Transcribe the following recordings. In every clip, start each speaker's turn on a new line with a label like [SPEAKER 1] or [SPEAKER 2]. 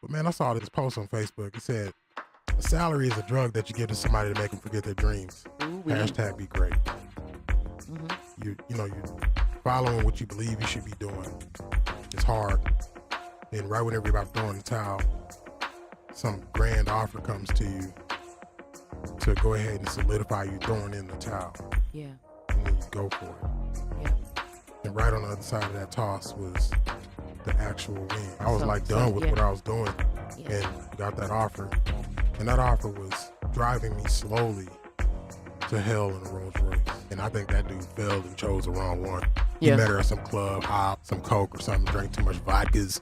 [SPEAKER 1] But man, I saw this post on Facebook. It said, a salary is a drug that you give to somebody to make them forget their dreams.
[SPEAKER 2] Ooh-wee.
[SPEAKER 1] Hashtag be great.
[SPEAKER 2] Mm-hmm.
[SPEAKER 1] You're following what you believe you should be doing. It's hard. And right whenever you're about to throw in the towel, some grand offer comes to you to go ahead and solidify you throwing in the towel.
[SPEAKER 2] Yeah.
[SPEAKER 1] And then you go for it.
[SPEAKER 2] Yeah.
[SPEAKER 1] And right on the other side of that toss was the actual win. I was done with
[SPEAKER 2] yeah.
[SPEAKER 1] what I was doing
[SPEAKER 2] Yeah.
[SPEAKER 1] and got that offer. And that offer was driving me slowly to hell in a Rolls Royce. And I think that dude failed and chose the wrong one.
[SPEAKER 2] Yeah.
[SPEAKER 1] He met her at some club, hop, some coke or something, drank too much vodkas,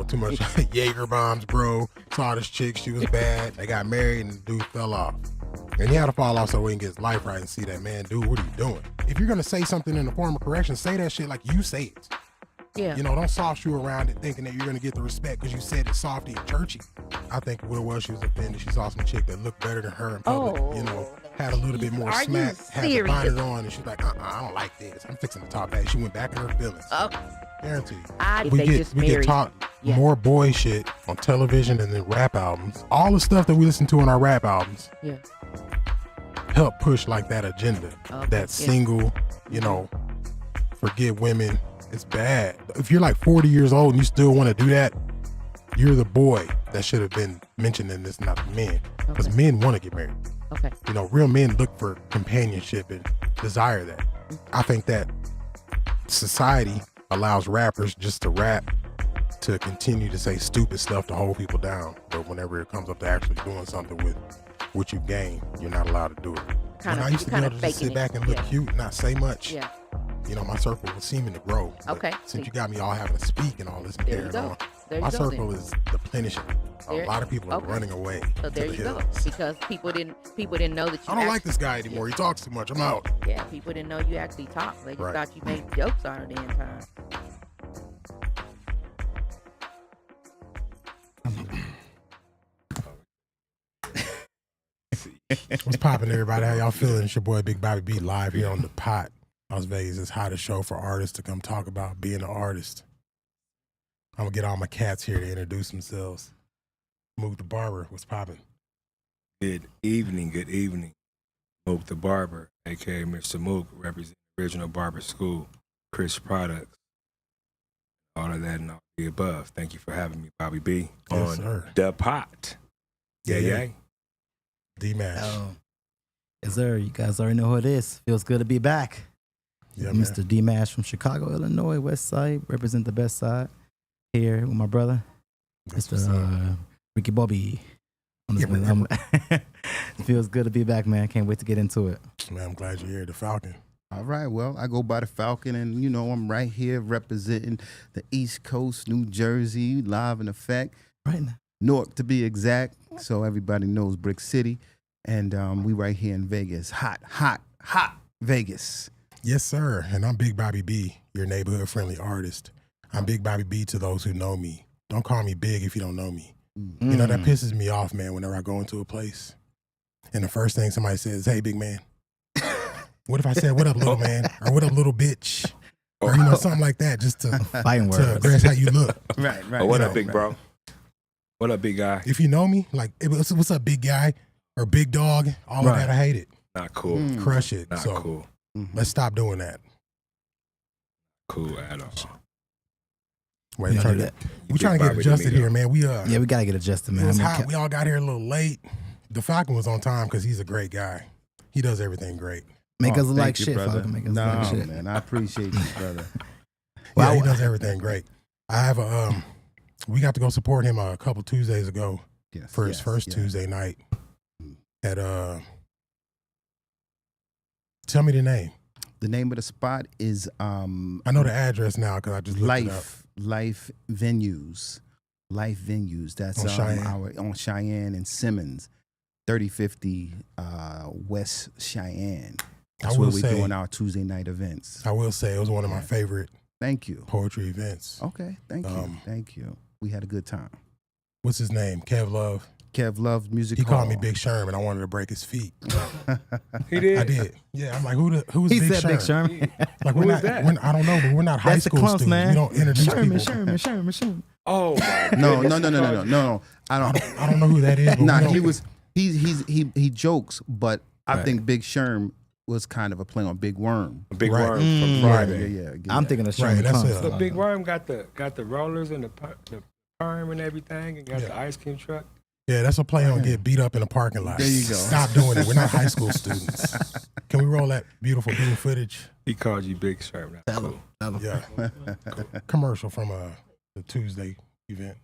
[SPEAKER 1] too much Jaeger bombs, bro. Saw this chick, she was bad. They got married and the dude fell off. And he had to fall off so he can get his life right and see that, man, dude, what are you doing? If you're gonna say something in the form of correction, say that shit like you say it.
[SPEAKER 2] Yeah.
[SPEAKER 1] Don't soft shoe around it thinking that you're gonna get the respect because you said it softy and churchy. I think what it was, she was offended. She saw some chick that looked better than her in public, had a little bit more
[SPEAKER 2] Are
[SPEAKER 1] smack,
[SPEAKER 2] you
[SPEAKER 1] had the bonnet
[SPEAKER 2] serious?
[SPEAKER 1] on, and she's like, I don't like this. I'm fixing the top hat. She went back in her feelings.
[SPEAKER 2] Oh,
[SPEAKER 1] Guaranteed.
[SPEAKER 2] they just
[SPEAKER 1] we get
[SPEAKER 2] married.
[SPEAKER 1] taught
[SPEAKER 2] Yeah.
[SPEAKER 1] more boy shit on television and then rap albums. All the stuff that we listen to in our rap albums
[SPEAKER 2] Yeah.
[SPEAKER 1] help push like that agenda.
[SPEAKER 2] Okay,
[SPEAKER 1] That
[SPEAKER 2] yeah.
[SPEAKER 1] single, forget women. It's bad. If you're like 40 years old and you still want to do that, you're the boy that should have been mentioned in this, not the men. Because
[SPEAKER 2] Okay.
[SPEAKER 1] men want to get married.
[SPEAKER 2] Okay.
[SPEAKER 1] Real men look for companionship and desire that. I think that society allows rappers just to rap to continue to say stupid stuff to hold people down. But whenever it comes up to actually doing something with what you gain, you're not allowed to do it. When I used to be able to just sit back and look cute and not say much,
[SPEAKER 2] Yeah.
[SPEAKER 1] my circle was seeming to grow. But
[SPEAKER 2] Okay.
[SPEAKER 1] since you got me all having to speak and all this and
[SPEAKER 2] There you
[SPEAKER 1] carrying
[SPEAKER 2] go.
[SPEAKER 1] on,
[SPEAKER 2] There you
[SPEAKER 1] my
[SPEAKER 2] go
[SPEAKER 1] circle
[SPEAKER 2] then.
[SPEAKER 1] is deplenishing. A
[SPEAKER 2] There-
[SPEAKER 1] lot of people are
[SPEAKER 2] okay.
[SPEAKER 1] running away
[SPEAKER 2] So there
[SPEAKER 1] to the
[SPEAKER 2] you go.
[SPEAKER 1] hills.
[SPEAKER 2] Because people didn't know that you
[SPEAKER 1] I don't like this guy anymore. He talks too much. I'm out.
[SPEAKER 2] Yeah, people didn't know you actually talked. They just
[SPEAKER 1] Right.
[SPEAKER 2] thought you made jokes on it the entire time.
[SPEAKER 1] What's poppin', everybody? How y'all feeling? It's your boy Big Bobby B live here on the Pot. Las Vegas is hottest show for artists to come talk about being an artist. I'm gonna get all my cats here to introduce themselves. Mook the Barber, what's poppin'?
[SPEAKER 3] Good evening. Mook the Barber, aka Mr. Mook, represents Original Barber School, Chris Products, all of that and all the above. Thank you for having me, Bobby B,
[SPEAKER 1] Yes,
[SPEAKER 3] on
[SPEAKER 1] sir.
[SPEAKER 3] The Pot. Yeah.
[SPEAKER 1] D-Mash.
[SPEAKER 4] Yes, sir. You guys already know who it is. Feels good to be back.
[SPEAKER 1] Yeah, man.
[SPEAKER 4] Mr. D-Mash from Chicago, Illinois, West Side. Represent the best side. Here with my brother,
[SPEAKER 1] That's what's up.
[SPEAKER 4] Mr. Ricky Bobby.
[SPEAKER 1] Yeah, man.
[SPEAKER 4] It feels good to be back, man. Can't wait to get into it.
[SPEAKER 1] Man, I'm glad you're here. The Falcon.
[SPEAKER 5] All right, well, I go by the Falcon, and I'm right here representing the East Coast, New Jersey, live in effect,
[SPEAKER 4] Right now.
[SPEAKER 5] Newark to be exact, so everybody knows Brick City, and we right here in Vegas, hot Vegas.
[SPEAKER 1] Yes, sir. And I'm Big Bobby B, your neighborhood-friendly artist. I'm Big Bobby B to those who know me. Don't call me Big if you don't know me. That pisses me off, man, whenever I go into a place. And the first thing somebody says, hey, big man. What if I said, what up, little man? Or what up, little bitch? Or, something like that, just to
[SPEAKER 4] Fighting words.
[SPEAKER 1] that's how you look.
[SPEAKER 5] Right.
[SPEAKER 3] Oh, what up, big bro? What up, big guy?
[SPEAKER 1] If you know me, like, what's up, big guy? Or big dog? All of
[SPEAKER 4] Right.
[SPEAKER 1] that, I hate it.
[SPEAKER 3] Not cool.
[SPEAKER 1] Crush it.
[SPEAKER 3] Not
[SPEAKER 1] So
[SPEAKER 3] cool.
[SPEAKER 1] let's stop doing that.
[SPEAKER 3] Cool at all.
[SPEAKER 1] We're
[SPEAKER 4] We don't
[SPEAKER 1] trying
[SPEAKER 4] do
[SPEAKER 1] to,
[SPEAKER 4] that.
[SPEAKER 1] we trying to get
[SPEAKER 3] Bobby to
[SPEAKER 1] adjusted
[SPEAKER 3] me,
[SPEAKER 1] here, man. We
[SPEAKER 4] Yeah, we gotta get adjusted,
[SPEAKER 1] It
[SPEAKER 4] man.
[SPEAKER 1] was
[SPEAKER 4] I'm
[SPEAKER 1] hot.
[SPEAKER 4] gonna
[SPEAKER 1] We all got here a little late. The Falcon was on time because he's a great guy. He does everything great.
[SPEAKER 4] make us
[SPEAKER 5] Oh,
[SPEAKER 4] look
[SPEAKER 5] thank
[SPEAKER 4] like
[SPEAKER 5] you,
[SPEAKER 4] shit,
[SPEAKER 5] brother.
[SPEAKER 4] Falcon. Make us
[SPEAKER 5] No,
[SPEAKER 4] look like shit.
[SPEAKER 5] man, I appreciate you, brother.
[SPEAKER 4] Well,
[SPEAKER 1] Yeah, he does everything great. I have a we got to go support him a couple Tuesdays ago
[SPEAKER 5] Yes,
[SPEAKER 1] for his
[SPEAKER 5] yes,
[SPEAKER 1] first
[SPEAKER 5] yes.
[SPEAKER 1] Tuesday night at tell me the name.
[SPEAKER 5] The name of the spot is
[SPEAKER 1] I know the address now because I just looked it up.
[SPEAKER 5] Life Venues. That's
[SPEAKER 1] On Cheyenne.
[SPEAKER 5] on Cheyenne and Simmons, 3050 West Cheyenne. That's
[SPEAKER 1] will
[SPEAKER 5] where we're
[SPEAKER 1] say-
[SPEAKER 5] doing our Tuesday night events.
[SPEAKER 1] I will say it was one of my favorite
[SPEAKER 5] Thank you.
[SPEAKER 1] poetry events.
[SPEAKER 5] Okay, thank you. We had a good time.
[SPEAKER 1] What's his name? Kev Love.
[SPEAKER 5] Kev Love Music
[SPEAKER 1] He called me
[SPEAKER 5] Hall.
[SPEAKER 1] Big Sherman. I wanted to break his feet.
[SPEAKER 3] He did.
[SPEAKER 1] I did. Yeah, I'm like, who's
[SPEAKER 4] He
[SPEAKER 1] Big
[SPEAKER 4] said
[SPEAKER 1] Sherman?
[SPEAKER 4] Big Sherman.
[SPEAKER 1] Like
[SPEAKER 3] Who
[SPEAKER 1] we're
[SPEAKER 3] is
[SPEAKER 1] not.
[SPEAKER 3] that?
[SPEAKER 1] I don't know, but we're not high
[SPEAKER 4] That's the
[SPEAKER 1] school
[SPEAKER 4] clowns,
[SPEAKER 1] students.
[SPEAKER 4] man.
[SPEAKER 1] We don't introduce people.
[SPEAKER 4] Sherman.
[SPEAKER 3] Oh my
[SPEAKER 5] No,
[SPEAKER 3] goodness.
[SPEAKER 5] I don't.
[SPEAKER 1] I don't know who that is. But
[SPEAKER 5] Nah,
[SPEAKER 1] we don't-
[SPEAKER 5] he jokes, but I
[SPEAKER 4] Right.
[SPEAKER 5] think Big Sherm was kind of a play on Big Worm.
[SPEAKER 3] Big
[SPEAKER 1] Right.
[SPEAKER 3] Worm
[SPEAKER 4] Mm.
[SPEAKER 3] from
[SPEAKER 5] Yeah,
[SPEAKER 3] Friday.
[SPEAKER 5] yeah.
[SPEAKER 4] I'm thinking of
[SPEAKER 1] Right,
[SPEAKER 4] Sherman
[SPEAKER 1] that's
[SPEAKER 4] Pump.
[SPEAKER 1] it.
[SPEAKER 3] But Big Worm got the rollers and the perm and everything, and got the ice cream truck.
[SPEAKER 1] Yeah, that's a play on get beat up in a parking lot.
[SPEAKER 5] There you go.
[SPEAKER 1] Stop doing it. We're not high school students. Can we roll that beautiful bean footage?
[SPEAKER 3] He called you Big Sherm. That's
[SPEAKER 4] Tell
[SPEAKER 3] cool.
[SPEAKER 4] him. Tell him.
[SPEAKER 1] Yeah. Commercial from the Tuesday event,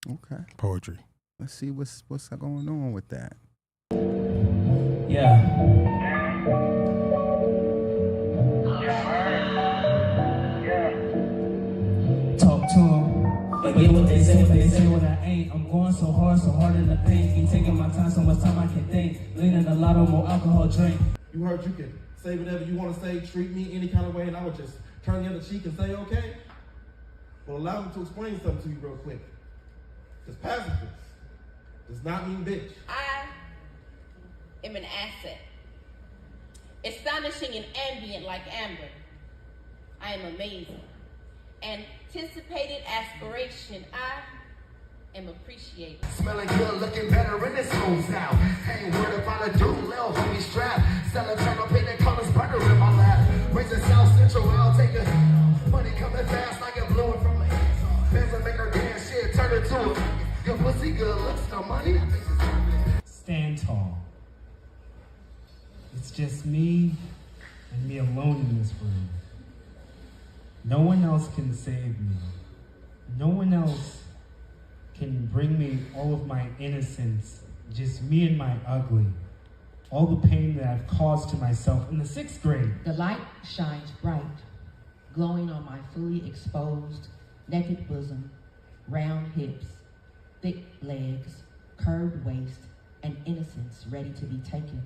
[SPEAKER 5] Okay,
[SPEAKER 1] poetry.
[SPEAKER 5] let's see what's going on with that.
[SPEAKER 6] Talk to them. But get what they say what I ain't. I'm going so hard in the paint. Keep taking my time, so much time I can think. Leaning a lot on more alcohol drink.
[SPEAKER 7] You heard you can say whatever you want to say, treat me any kind of way, and I would just turn the other cheek and say, okay? Well, allow me to explain something to you real quick. Because pacifist does not mean bitch.
[SPEAKER 8] I am an asset. Astonishing and ambient like amber. I am amazing. Anticipated aspiration. I am appreciated.
[SPEAKER 9] Smelling good, looking better in this whole South. Ain't worried about a dude, little homie strap. Selling turnip in the colors, butter in my lap. Raising South Central, I'll take it. Money coming fast like it blowing from my hands. Fans will make her dance, shit, turn it to it. Your pussy good, looks no money.
[SPEAKER 6] Stand tall. It's just me and me alone in this room. No one else can save me. No one else can bring me all of my innocence. Just me and my ugly. All the pain that I've caused to myself in the 6th grade.
[SPEAKER 10] The light shines bright, glowing on my fully exposed, naked bosom, round hips, thick legs, curved waist, and innocence ready to be taken.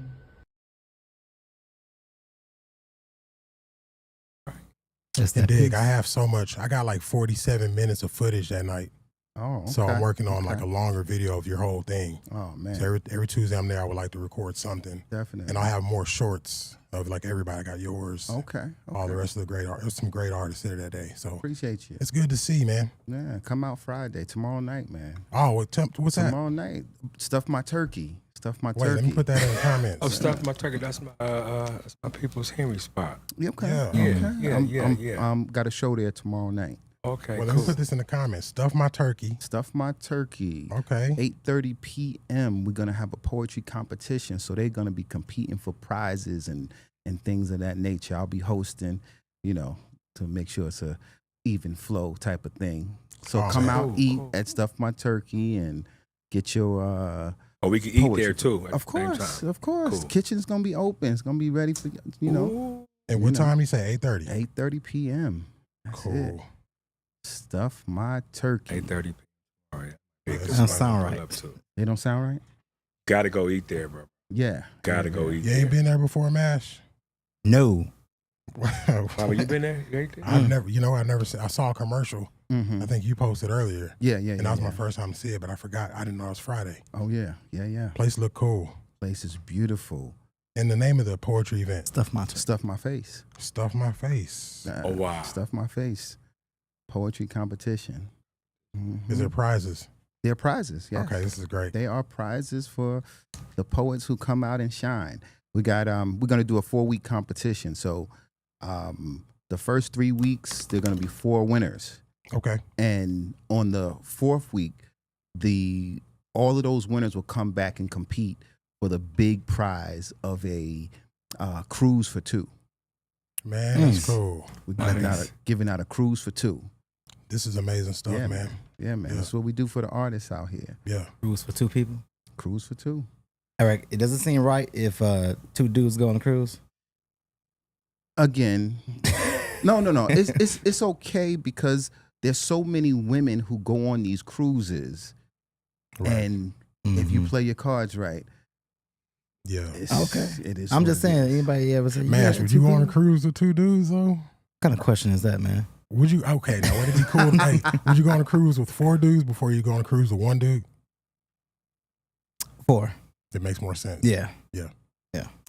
[SPEAKER 4] That's
[SPEAKER 1] And
[SPEAKER 4] that
[SPEAKER 1] dig,
[SPEAKER 4] piece.
[SPEAKER 1] I have so much. I got like 47 minutes of footage that night.
[SPEAKER 5] Oh, okay.
[SPEAKER 1] So I'm working on like
[SPEAKER 5] Okay.
[SPEAKER 1] a longer video of your whole thing.
[SPEAKER 5] Oh man,
[SPEAKER 1] So every Tuesday I'm there, I would like to record something.
[SPEAKER 5] definitely.
[SPEAKER 1] And I'll have more shorts of like everybody got yours.
[SPEAKER 5] Okay.
[SPEAKER 1] All the rest of the great art. There's some great artists there that day. So
[SPEAKER 5] Appreciate you.
[SPEAKER 1] it's good to see, man.
[SPEAKER 5] Yeah, come out Friday, tomorrow night, man.
[SPEAKER 1] Oh, what's that?
[SPEAKER 5] Tomorrow night, stuff my turkey. Stuff my
[SPEAKER 1] Wait,
[SPEAKER 5] turkey.
[SPEAKER 1] let me put that in the comments.
[SPEAKER 3] Oh, Stuff My Turkey. That's my people's Henry spot.
[SPEAKER 5] Yeah, okay.
[SPEAKER 1] Yeah.
[SPEAKER 5] Okay.
[SPEAKER 3] Yeah.
[SPEAKER 5] Got a show there tomorrow night.
[SPEAKER 3] Okay,
[SPEAKER 1] Well, let
[SPEAKER 3] cool.
[SPEAKER 1] me put this in the comments. Stuff my turkey.
[SPEAKER 5] Stuff my turkey.
[SPEAKER 1] Okay.
[SPEAKER 5] 8:30 p.m. We're gonna have a poetry competition, so they're gonna be competing for prizes and things of that nature. I'll be hosting, to make sure it's a even flow type of thing. So
[SPEAKER 1] Oh,
[SPEAKER 5] come
[SPEAKER 1] man.
[SPEAKER 5] out,
[SPEAKER 3] Cool,
[SPEAKER 5] eat
[SPEAKER 3] cool.
[SPEAKER 5] at Stuff My Turkey, and get your.
[SPEAKER 3] Oh, we can eat
[SPEAKER 5] poetry.
[SPEAKER 3] there too. At
[SPEAKER 5] Of
[SPEAKER 3] the same
[SPEAKER 5] course,
[SPEAKER 3] time.
[SPEAKER 5] of course.
[SPEAKER 3] Cool.
[SPEAKER 5] Kitchen's gonna be open. It's gonna be ready for
[SPEAKER 3] Ooh.
[SPEAKER 1] And what time you say? 8:30.
[SPEAKER 5] 8:30 p.m. That's
[SPEAKER 1] Cool.
[SPEAKER 5] it. Stuff My Turkey.
[SPEAKER 3] 8:30. All right.
[SPEAKER 1] Yeah,
[SPEAKER 3] Big
[SPEAKER 1] that
[SPEAKER 3] spot
[SPEAKER 4] sound
[SPEAKER 3] to pull
[SPEAKER 4] right.
[SPEAKER 3] up to.
[SPEAKER 5] They don't sound right?
[SPEAKER 3] Gotta go eat there, bro.
[SPEAKER 5] Yeah.
[SPEAKER 3] Gotta go eat
[SPEAKER 1] You
[SPEAKER 3] there.
[SPEAKER 1] ain't been there before, Mash?
[SPEAKER 4] No.
[SPEAKER 3] Mama, you been there? You ate there?
[SPEAKER 1] I've never. I saw a commercial.
[SPEAKER 5] Mm-hmm.
[SPEAKER 1] I think you posted earlier,
[SPEAKER 5] Yeah.
[SPEAKER 1] and that was my first time to see it. But I forgot. I didn't know it was Friday.
[SPEAKER 5] Oh yeah. Yeah.
[SPEAKER 1] Place looked cool.
[SPEAKER 5] Place is beautiful.
[SPEAKER 1] And the name of the poetry event,
[SPEAKER 4] Stuff my turkey.
[SPEAKER 5] Stuff My Face.
[SPEAKER 1] Stuff My Face.
[SPEAKER 3] Oh, wow.
[SPEAKER 5] Stuff My Face. Poetry competition. Mhm.
[SPEAKER 1] Is there prizes?
[SPEAKER 5] They're prizes. Yeah.
[SPEAKER 1] Okay, this is great.
[SPEAKER 5] They are prizes for the poets who come out and shine. We got we're gonna do a 4-week competition. So the first 3 weeks there are gonna be 4 winners.
[SPEAKER 1] Okay.
[SPEAKER 5] And on the 4th week, all of those winners will come back and compete for the big prize of a cruise for 2.
[SPEAKER 1] Man, that's cool.
[SPEAKER 5] We're
[SPEAKER 3] Nice.
[SPEAKER 5] giving out a cruise for 2.
[SPEAKER 1] This is amazing stuff,
[SPEAKER 5] Yeah,
[SPEAKER 1] man.
[SPEAKER 5] Yeah, man.
[SPEAKER 1] Yeah.
[SPEAKER 5] That's what we do for the artists out here.
[SPEAKER 1] Yeah.
[SPEAKER 4] Cruise for 2 people.
[SPEAKER 5] Cruise for 2.
[SPEAKER 4] Eric, it doesn't seem right if 2 dudes go on a cruise.
[SPEAKER 5] Again, no. It's okay because there's so many women who go on these cruises,
[SPEAKER 1] Right.
[SPEAKER 5] and if you
[SPEAKER 4] Mhm.
[SPEAKER 5] play your cards right,
[SPEAKER 1] Yeah.
[SPEAKER 4] Okay.
[SPEAKER 5] it is.
[SPEAKER 4] I'm
[SPEAKER 5] what
[SPEAKER 4] just
[SPEAKER 5] it
[SPEAKER 4] saying,
[SPEAKER 5] is.
[SPEAKER 4] anybody ever say,
[SPEAKER 1] Mash,
[SPEAKER 4] yeah,
[SPEAKER 1] would
[SPEAKER 4] 2
[SPEAKER 1] you go on a
[SPEAKER 4] people?
[SPEAKER 1] cruise with 2 dudes though?
[SPEAKER 4] What kind of question is that, man?
[SPEAKER 1] Would you? Okay, now would it be cool? Hey, would you go on a cruise with 4 dudes before you go on a cruise with 1 dude?
[SPEAKER 4] 4.
[SPEAKER 1] It makes more sense.
[SPEAKER 4] Yeah.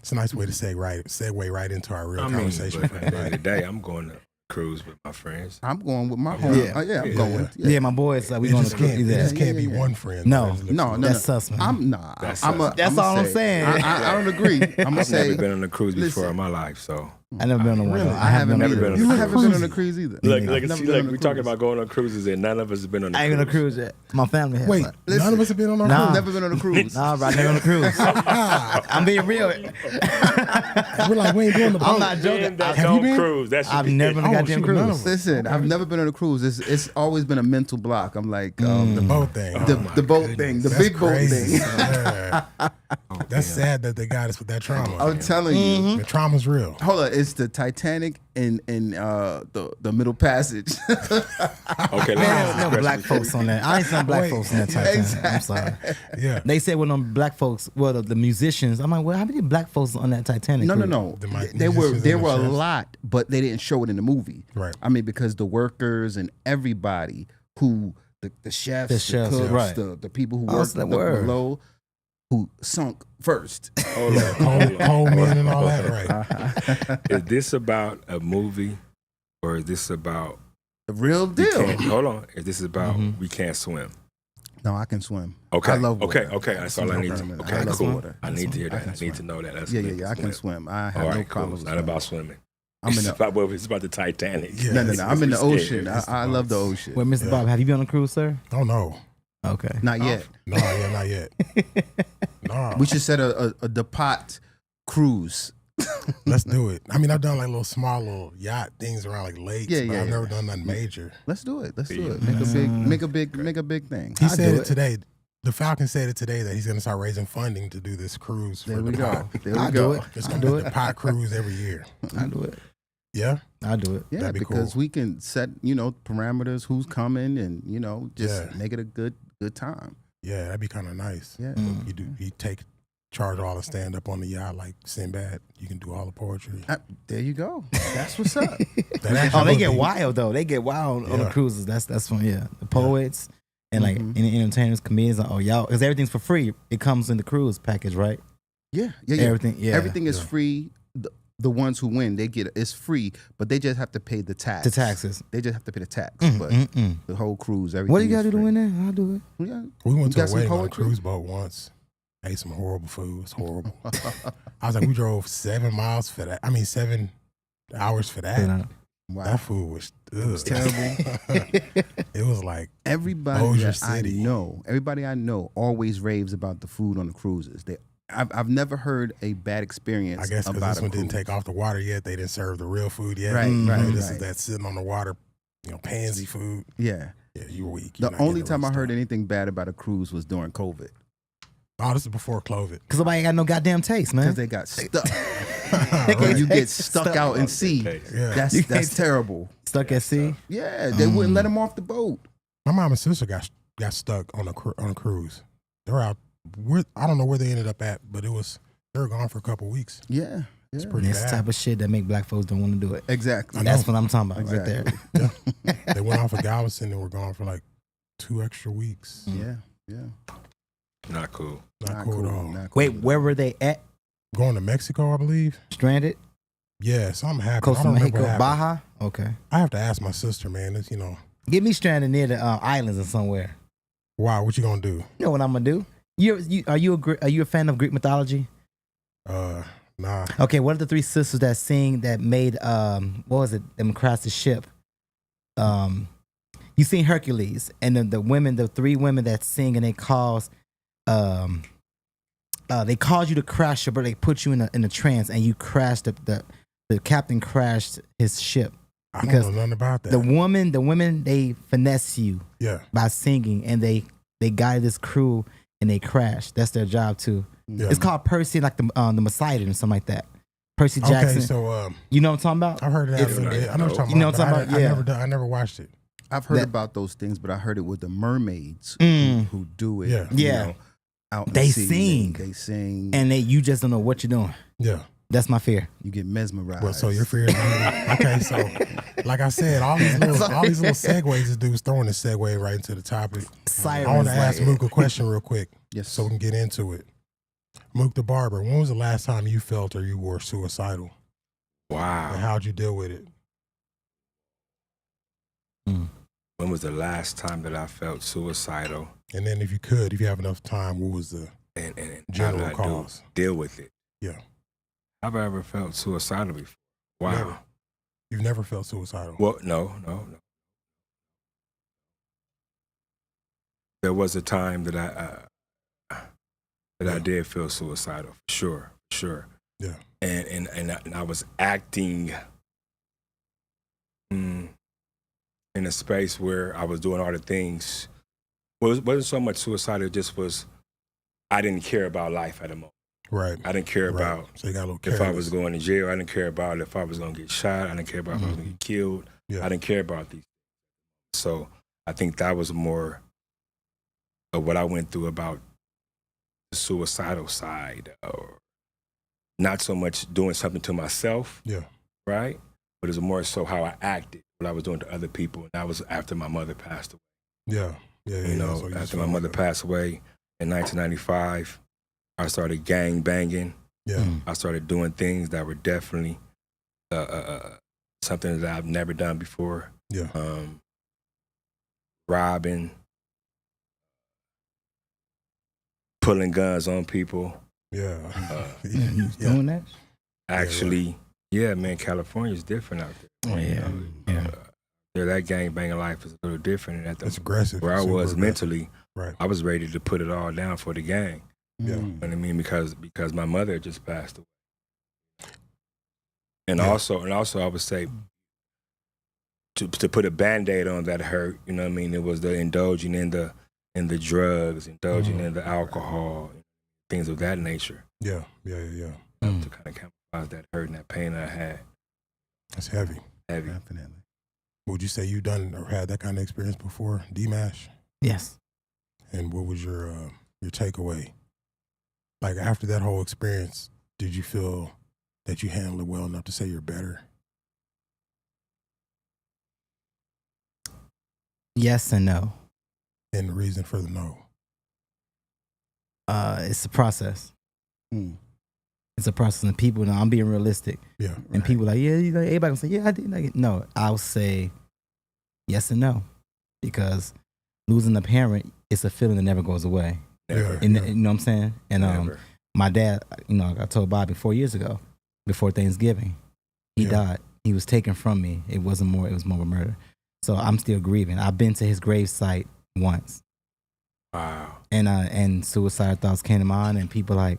[SPEAKER 1] It's a nice way to segue right into our real
[SPEAKER 3] I mean,
[SPEAKER 1] conversation
[SPEAKER 3] but
[SPEAKER 1] for
[SPEAKER 3] at the end of
[SPEAKER 1] tonight.
[SPEAKER 3] the day, I'm going to cruise with my friends.
[SPEAKER 5] I'm going with my
[SPEAKER 3] I'm
[SPEAKER 5] home.
[SPEAKER 3] going.
[SPEAKER 5] I'm going.
[SPEAKER 4] Yeah, my boys. We
[SPEAKER 1] It
[SPEAKER 4] going
[SPEAKER 1] just
[SPEAKER 4] to
[SPEAKER 1] can't, it just
[SPEAKER 5] Yeah,
[SPEAKER 1] can't be
[SPEAKER 5] yeah.
[SPEAKER 1] one friend.
[SPEAKER 4] No.
[SPEAKER 5] No,
[SPEAKER 4] That's sus, man.
[SPEAKER 5] I'm nah.
[SPEAKER 3] That's
[SPEAKER 5] I'm
[SPEAKER 3] sus.
[SPEAKER 4] That's all I'm saying.
[SPEAKER 5] I don't agree. I'm gonna
[SPEAKER 3] I've
[SPEAKER 5] say.
[SPEAKER 3] never been on a cruise before
[SPEAKER 5] listen.
[SPEAKER 3] in my life, so.
[SPEAKER 4] I never been on one.
[SPEAKER 5] Really?
[SPEAKER 4] I haven't
[SPEAKER 3] never
[SPEAKER 4] either.
[SPEAKER 3] been on a
[SPEAKER 5] You
[SPEAKER 3] cruise.
[SPEAKER 5] haven't been on a cruise either.
[SPEAKER 3] Look,
[SPEAKER 5] I've
[SPEAKER 3] look,
[SPEAKER 5] never
[SPEAKER 3] see,
[SPEAKER 5] been
[SPEAKER 3] look,
[SPEAKER 5] on a
[SPEAKER 3] we talking
[SPEAKER 5] cruise.
[SPEAKER 3] about going on cruises, and none of us have been on a
[SPEAKER 4] I ain't
[SPEAKER 3] cruise.
[SPEAKER 4] on a cruise yet. My family has.
[SPEAKER 1] Wait,
[SPEAKER 4] but-
[SPEAKER 1] none of us have been on a
[SPEAKER 4] Nah.
[SPEAKER 1] cruise.
[SPEAKER 5] Never been on a cruise.
[SPEAKER 4] Nah, bro, I never on a cruise. I'm being real.
[SPEAKER 1] We're like, we ain't doing the boat.
[SPEAKER 4] I'm not joking.
[SPEAKER 3] That
[SPEAKER 1] Have you
[SPEAKER 3] don't
[SPEAKER 1] been?
[SPEAKER 3] cruise. That should
[SPEAKER 4] I've
[SPEAKER 3] be
[SPEAKER 4] never been on a
[SPEAKER 1] Oh,
[SPEAKER 4] goddamn
[SPEAKER 1] shoot, none of
[SPEAKER 4] cruise.
[SPEAKER 1] us.
[SPEAKER 5] Listen, I've never been on a cruise. It's always been a mental block. I'm like
[SPEAKER 1] The boat thing.
[SPEAKER 5] the boat thing, the
[SPEAKER 1] That's
[SPEAKER 5] big boat
[SPEAKER 1] crazy.
[SPEAKER 5] thing.
[SPEAKER 1] Yeah. That's sad that they got us with that trauma.
[SPEAKER 5] I'm telling you.
[SPEAKER 1] The trauma's real.
[SPEAKER 5] Hold on, it's the Titanic and the Middle Passage.
[SPEAKER 3] Okay,
[SPEAKER 4] Man,
[SPEAKER 3] let's
[SPEAKER 4] no black folks on that. I ain't seen black
[SPEAKER 1] Wait.
[SPEAKER 4] folks on that type of thing. I'm sorry.
[SPEAKER 1] Yeah.
[SPEAKER 4] They said when them black folks, well, the musicians. I'm like, well, how many black folks on that Titanic?
[SPEAKER 5] No,
[SPEAKER 4] cruise?
[SPEAKER 5] no.
[SPEAKER 1] The mic-
[SPEAKER 5] There were
[SPEAKER 1] musicians
[SPEAKER 5] there
[SPEAKER 1] and
[SPEAKER 5] were a
[SPEAKER 1] insurance.
[SPEAKER 5] lot, but they didn't show it in the movie.
[SPEAKER 1] Right.
[SPEAKER 5] I mean, because the workers and everybody who the chefs,
[SPEAKER 4] The chefs,
[SPEAKER 5] cooks,
[SPEAKER 4] right.
[SPEAKER 5] the people who
[SPEAKER 4] Oh,
[SPEAKER 5] worked
[SPEAKER 4] so that word.
[SPEAKER 5] below, who sunk first.
[SPEAKER 3] Hold on, hold on.
[SPEAKER 1] Coal men and all that, right?
[SPEAKER 3] Is this about a movie, or is this about
[SPEAKER 5] The real
[SPEAKER 3] we
[SPEAKER 5] deal.
[SPEAKER 3] can't- hold on? Is this about we can't swim?
[SPEAKER 5] No, I can swim.
[SPEAKER 3] Okay,
[SPEAKER 5] I love
[SPEAKER 3] okay,
[SPEAKER 5] water.
[SPEAKER 3] okay. That's all I need to.
[SPEAKER 5] I
[SPEAKER 3] Okay,
[SPEAKER 5] love
[SPEAKER 3] cool.
[SPEAKER 5] water.
[SPEAKER 3] I need to hear
[SPEAKER 5] I
[SPEAKER 3] that.
[SPEAKER 5] can
[SPEAKER 3] I need
[SPEAKER 5] swim.
[SPEAKER 3] to know that. That's
[SPEAKER 5] Yeah. I can swim. I have
[SPEAKER 3] All
[SPEAKER 5] no
[SPEAKER 3] right, cool.
[SPEAKER 5] problem.
[SPEAKER 3] It's
[SPEAKER 5] with
[SPEAKER 3] not
[SPEAKER 5] swimming.
[SPEAKER 3] about swimming.
[SPEAKER 5] I'm in
[SPEAKER 3] It's
[SPEAKER 5] the
[SPEAKER 3] about the Titanic.
[SPEAKER 1] Yeah.
[SPEAKER 5] no. I'm in the
[SPEAKER 3] It's scary.
[SPEAKER 5] ocean.
[SPEAKER 3] It's
[SPEAKER 5] I love the ocean.
[SPEAKER 4] Well, Mr. Bob, have you been on a cruise, sir?
[SPEAKER 1] Oh, no.
[SPEAKER 4] Okay.
[SPEAKER 5] Not yet.
[SPEAKER 1] No, yeah, not yet. No.
[SPEAKER 5] We should set a depot cruise.
[SPEAKER 1] Let's do it. I mean, I've done like little small little yacht things around like lakes,
[SPEAKER 5] Yeah,
[SPEAKER 1] but
[SPEAKER 5] yeah,
[SPEAKER 1] I've never
[SPEAKER 5] yeah.
[SPEAKER 1] done nothing major.
[SPEAKER 5] Let's do it. Let's do
[SPEAKER 3] Yeah.
[SPEAKER 5] it. Make a big thing.
[SPEAKER 1] He
[SPEAKER 4] I'll
[SPEAKER 1] said
[SPEAKER 4] do
[SPEAKER 1] it
[SPEAKER 4] it.
[SPEAKER 1] today. The Falcon said it today that he's going to start raising funding to do this cruise.
[SPEAKER 5] There
[SPEAKER 1] for
[SPEAKER 5] we
[SPEAKER 1] the
[SPEAKER 5] go.
[SPEAKER 1] pot.
[SPEAKER 5] There we
[SPEAKER 4] I'll
[SPEAKER 5] go.
[SPEAKER 4] do it.
[SPEAKER 1] It's
[SPEAKER 4] I'll
[SPEAKER 1] going to
[SPEAKER 4] do
[SPEAKER 1] be
[SPEAKER 4] it.
[SPEAKER 1] the pot cruise every year.
[SPEAKER 4] I'll do it.
[SPEAKER 1] Yeah?
[SPEAKER 4] I'll do it.
[SPEAKER 5] Yeah,
[SPEAKER 1] That'd be
[SPEAKER 5] because
[SPEAKER 1] cool.
[SPEAKER 5] we can set, parameters, who's coming, and just
[SPEAKER 1] Yeah.
[SPEAKER 5] make it a good time.
[SPEAKER 1] Yeah, that'd be kind of nice.
[SPEAKER 5] Yeah.
[SPEAKER 1] You charge all the stand up on the yacht like Sinbad. You can do all the poetry.
[SPEAKER 5] There you go. That's what's up.
[SPEAKER 1] That actually
[SPEAKER 4] Oh, they
[SPEAKER 1] would
[SPEAKER 4] get
[SPEAKER 1] be-
[SPEAKER 4] wild though. They get wild on the
[SPEAKER 1] Yeah.
[SPEAKER 4] cruises. That's fun. Yeah, the poets and like
[SPEAKER 5] Mhm.
[SPEAKER 4] any entertainers, comedians. Oh, y'all, because everything's for free. It comes in the cruise package, right?
[SPEAKER 5] Yeah.
[SPEAKER 4] Everything. Yeah,
[SPEAKER 5] Everything is
[SPEAKER 1] Yeah.
[SPEAKER 5] free. The ones who win, they get it's free, but they just have to pay the tax.
[SPEAKER 4] the taxes.
[SPEAKER 5] They just have to pay the tax.
[SPEAKER 4] Mm,
[SPEAKER 5] But
[SPEAKER 4] mm, mm.
[SPEAKER 5] the whole cruise, everything.
[SPEAKER 4] What do you got
[SPEAKER 5] is
[SPEAKER 4] to do to
[SPEAKER 5] free.
[SPEAKER 4] win that? I'll do it.
[SPEAKER 5] Yeah.
[SPEAKER 1] We went
[SPEAKER 5] You
[SPEAKER 1] to
[SPEAKER 5] got
[SPEAKER 1] a
[SPEAKER 5] some
[SPEAKER 1] wedding on a
[SPEAKER 5] poetry?
[SPEAKER 1] cruise boat once. Ate some horrible food. It was horrible. I was like, we drove 7 miles for that. I mean, 7 hours for that.
[SPEAKER 5] Wow.
[SPEAKER 1] That food was,
[SPEAKER 5] terrible.
[SPEAKER 1] It was like,
[SPEAKER 5] Everybody
[SPEAKER 1] Bossier
[SPEAKER 5] that
[SPEAKER 1] City.
[SPEAKER 5] everybody I know always raves about the food on the cruises. I've never heard a bad experience.
[SPEAKER 1] I guess because
[SPEAKER 5] about
[SPEAKER 1] this
[SPEAKER 5] a
[SPEAKER 1] one didn't
[SPEAKER 5] cruise.
[SPEAKER 1] take off the water yet. They didn't serve the real food yet.
[SPEAKER 5] Right, right,
[SPEAKER 1] This
[SPEAKER 5] right.
[SPEAKER 1] is that sitting on the water, pansy food.
[SPEAKER 5] Yeah.
[SPEAKER 1] Yeah, you were weak.
[SPEAKER 5] The only time I heard anything bad about a cruise was during COVID
[SPEAKER 1] Oh, this is before COVID.
[SPEAKER 4] Because nobody got no goddamn taste, man.
[SPEAKER 5] because they got stuck.
[SPEAKER 4] They
[SPEAKER 5] When
[SPEAKER 4] can't
[SPEAKER 5] you get
[SPEAKER 4] taste
[SPEAKER 5] stuck
[SPEAKER 4] stuff.
[SPEAKER 5] out in sea,
[SPEAKER 1] Yeah.
[SPEAKER 5] that's terrible.
[SPEAKER 4] Stuck at sea.
[SPEAKER 5] Yeah, they wouldn't let them off the boat.
[SPEAKER 1] My mom and sister got stuck on a cruise. They're out. I don't know where they ended up at, but they were gone for a couple weeks.
[SPEAKER 5] Yeah,
[SPEAKER 1] It's
[SPEAKER 5] yeah.
[SPEAKER 1] pretty
[SPEAKER 4] That's the
[SPEAKER 1] bad.
[SPEAKER 4] type of shit that make black folks don't want to do it.
[SPEAKER 5] Exactly.
[SPEAKER 1] I know.
[SPEAKER 4] That's what I'm talking about right
[SPEAKER 5] Exactly.
[SPEAKER 4] there.
[SPEAKER 1] They went off of Galveston and were gone for like 2 extra weeks.
[SPEAKER 5] Yeah, yeah.
[SPEAKER 3] Not cool.
[SPEAKER 1] Not cool at all.
[SPEAKER 5] not cool
[SPEAKER 4] Wait,
[SPEAKER 5] at all.
[SPEAKER 4] where were they at?
[SPEAKER 1] Going to Mexico, I believe.
[SPEAKER 4] Stranded?
[SPEAKER 1] Yeah, something happened. I
[SPEAKER 4] Costa
[SPEAKER 1] don't remember
[SPEAKER 4] Mexico,
[SPEAKER 1] what happened.
[SPEAKER 4] Baja? Okay.
[SPEAKER 1] I have to ask my sister, man. It's,
[SPEAKER 4] Get me stranded near the islands or somewhere.
[SPEAKER 1] wow, what you gonna do?
[SPEAKER 4] You know what I'm gonna do? Are you a fan of Greek mythology?
[SPEAKER 1] Nah.
[SPEAKER 4] Okay, what are the 3 sisters that made what was it? Them crash the ship. You seen Hercules and the 3 women that sing and they cause you to crash your boat. They put you in a trance and you crashed the captain crashed his ship.
[SPEAKER 1] I
[SPEAKER 4] Because
[SPEAKER 1] don't know nothing about that.
[SPEAKER 4] The women they finesse you
[SPEAKER 1] yeah.
[SPEAKER 4] by singing and they guide this crew and they crash. That's their job too.
[SPEAKER 1] Yeah.
[SPEAKER 4] It's called Percy, like the Poseidon or something like that. Percy Jackson.
[SPEAKER 1] Okay, so
[SPEAKER 4] You know what I'm talking about?
[SPEAKER 1] I've heard of that.
[SPEAKER 4] It's-
[SPEAKER 1] a little bit. I know what you're talking
[SPEAKER 4] You know
[SPEAKER 1] about.
[SPEAKER 4] what I'm
[SPEAKER 1] but
[SPEAKER 4] talking about? Yeah.
[SPEAKER 1] I never watched it.
[SPEAKER 5] I've heard
[SPEAKER 4] That-
[SPEAKER 5] about those things, but I heard it with the mermaids
[SPEAKER 4] Mm.
[SPEAKER 5] who do it.
[SPEAKER 1] Yeah.
[SPEAKER 4] Yeah.
[SPEAKER 5] Out at
[SPEAKER 4] They
[SPEAKER 5] sea.
[SPEAKER 4] sing.
[SPEAKER 5] They sing.
[SPEAKER 4] And you just don't know what you're doing.
[SPEAKER 1] Yeah.
[SPEAKER 4] That's my fear.
[SPEAKER 5] You get mesmerized.
[SPEAKER 1] Well, so your fear is okay. So, like I said, all these little segues. This dude's throwing the segue right into the topic. I want to ask Mook a question real quick,
[SPEAKER 5] Yes.
[SPEAKER 1] so we can get into it. Mook the barber. When was the last time you felt or you were suicidal?
[SPEAKER 3] Wow.
[SPEAKER 1] And how'd you deal with it?
[SPEAKER 3] when was the last time that I felt suicidal?
[SPEAKER 1] And then if you have enough time, what was the
[SPEAKER 3] And
[SPEAKER 1] general
[SPEAKER 3] how did
[SPEAKER 1] cause?
[SPEAKER 3] deal with it?
[SPEAKER 1] Yeah.
[SPEAKER 3] Have I ever felt suicidal before? Wow.
[SPEAKER 1] Never. You've never felt suicidal?
[SPEAKER 3] Well, no. There was a time that I did feel suicidal, for sure.
[SPEAKER 1] Yeah.
[SPEAKER 3] And I was acting in a space where I was doing all the things. Well, it wasn't so much suicidal, it just was, I didn't care about life at the moment.
[SPEAKER 1] Right.
[SPEAKER 3] I didn't care about
[SPEAKER 1] so you got a little
[SPEAKER 3] if I was
[SPEAKER 1] careless.
[SPEAKER 3] going to jail. I didn't care about if I was going to get shot. I didn't care about if I was going to get killed.
[SPEAKER 1] Yeah.
[SPEAKER 3] I didn't care about these. So I think that was more of what I went through about the suicidal side, or not so much doing something to myself,
[SPEAKER 1] Yeah.
[SPEAKER 3] right? But it was more so how I acted, what I was doing to other people. And that was after my mother passed away.
[SPEAKER 1] Yeah. Yeah.
[SPEAKER 3] You know,
[SPEAKER 1] So you just
[SPEAKER 3] after my
[SPEAKER 1] felt
[SPEAKER 3] mother
[SPEAKER 1] like
[SPEAKER 3] passed away in 1995, I started gang banging.
[SPEAKER 1] Yeah.
[SPEAKER 3] I started doing things that were definitely something that I've never done before.
[SPEAKER 1] Yeah.
[SPEAKER 3] Robbing, pulling guns on people.
[SPEAKER 1] Yeah.
[SPEAKER 4] You doing that?
[SPEAKER 3] Actually, yeah, man, California's different out there.
[SPEAKER 4] Oh yeah.
[SPEAKER 3] Yeah, that gang banging life is a little different. And
[SPEAKER 1] It's aggressive.
[SPEAKER 3] where I
[SPEAKER 1] Super
[SPEAKER 3] was
[SPEAKER 1] aggressive.
[SPEAKER 3] mentally,
[SPEAKER 1] Right.
[SPEAKER 3] I was ready to put it all down for the gang.
[SPEAKER 1] Yeah.
[SPEAKER 3] You know what I mean? Because my mother had just passed away. And
[SPEAKER 1] Yeah.
[SPEAKER 3] also I would say to put a Band-Aid on that hurt, you know what I mean? It was the indulging in the drugs, indulging in the alcohol, things of that nature.
[SPEAKER 1] Yeah.
[SPEAKER 3] To kind of camouflage that hurt and that pain I had.
[SPEAKER 1] That's heavy.
[SPEAKER 5] Definitely.
[SPEAKER 1] Would you say you done or had that kind of experience before, D-Mash?
[SPEAKER 4] Yes.
[SPEAKER 1] And what was your takeaway? Like after that whole experience, did you feel that you handled it well enough to say you're better?
[SPEAKER 4] Yes and no.
[SPEAKER 1] And the reason for the no?
[SPEAKER 4] It's a process.
[SPEAKER 5] Hmm.
[SPEAKER 4] It's a process, and people. Now I'm being realistic,
[SPEAKER 1] Yeah.
[SPEAKER 4] and people like, yeah, you know, everybody gonna say, yeah, I did. Like, no, I'll say yes and no, because losing a parent, it's a feeling that never goes away.
[SPEAKER 3] Never.
[SPEAKER 4] And you know what I'm saying? And
[SPEAKER 3] Never.
[SPEAKER 4] my dad, you know, I told Bobby 4 years ago, before Thanksgiving, he
[SPEAKER 1] Yeah.
[SPEAKER 4] died. He was taken from me. It was more of a murder. So I'm still grieving. I've been to his grave site once.
[SPEAKER 3] Wow.
[SPEAKER 4] And suicidal thoughts came to mind, and people like,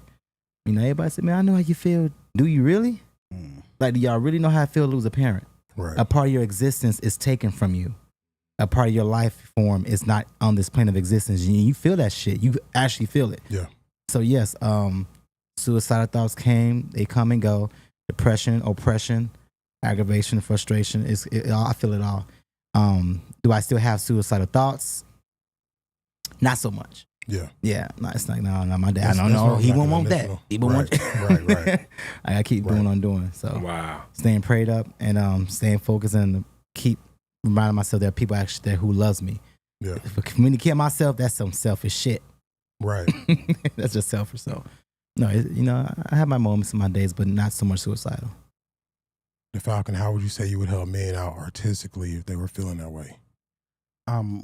[SPEAKER 4] you know, everybody said, man, I know how you feel. Do you really? Like, do y'all really know how I feel to lose a parent?
[SPEAKER 1] Right.
[SPEAKER 4] A part of your existence is taken from you. A part of your life form is not on this plane of existence. You feel that shit. You actually feel it.
[SPEAKER 1] Yeah.
[SPEAKER 4] So yes, suicidal thoughts came, they come and go. Depression, oppression, aggravation, frustration. I feel it all. Do I still have suicidal thoughts? Not so much.
[SPEAKER 1] Yeah.
[SPEAKER 4] Yeah, no, it's like no, my dad.
[SPEAKER 1] That's
[SPEAKER 4] I don't know.
[SPEAKER 1] what
[SPEAKER 4] He
[SPEAKER 1] I'm
[SPEAKER 4] won't
[SPEAKER 1] like,
[SPEAKER 4] want that.
[SPEAKER 1] no.
[SPEAKER 4] He won't want.
[SPEAKER 1] Right.
[SPEAKER 4] I gotta keep doing what I'm doing. So
[SPEAKER 3] Wow.
[SPEAKER 4] staying prayed up and staying focused and keep reminding myself there are people actually there who loves me.
[SPEAKER 1] Yeah.
[SPEAKER 4] For me to kill myself, that's some selfish shit.
[SPEAKER 1] Right.
[SPEAKER 4] That's just selfish. So no, you know, I have my moments in my days, but not so much suicidal.
[SPEAKER 1] The Falcon, how would you say you would help men out artistically if they were feeling that way?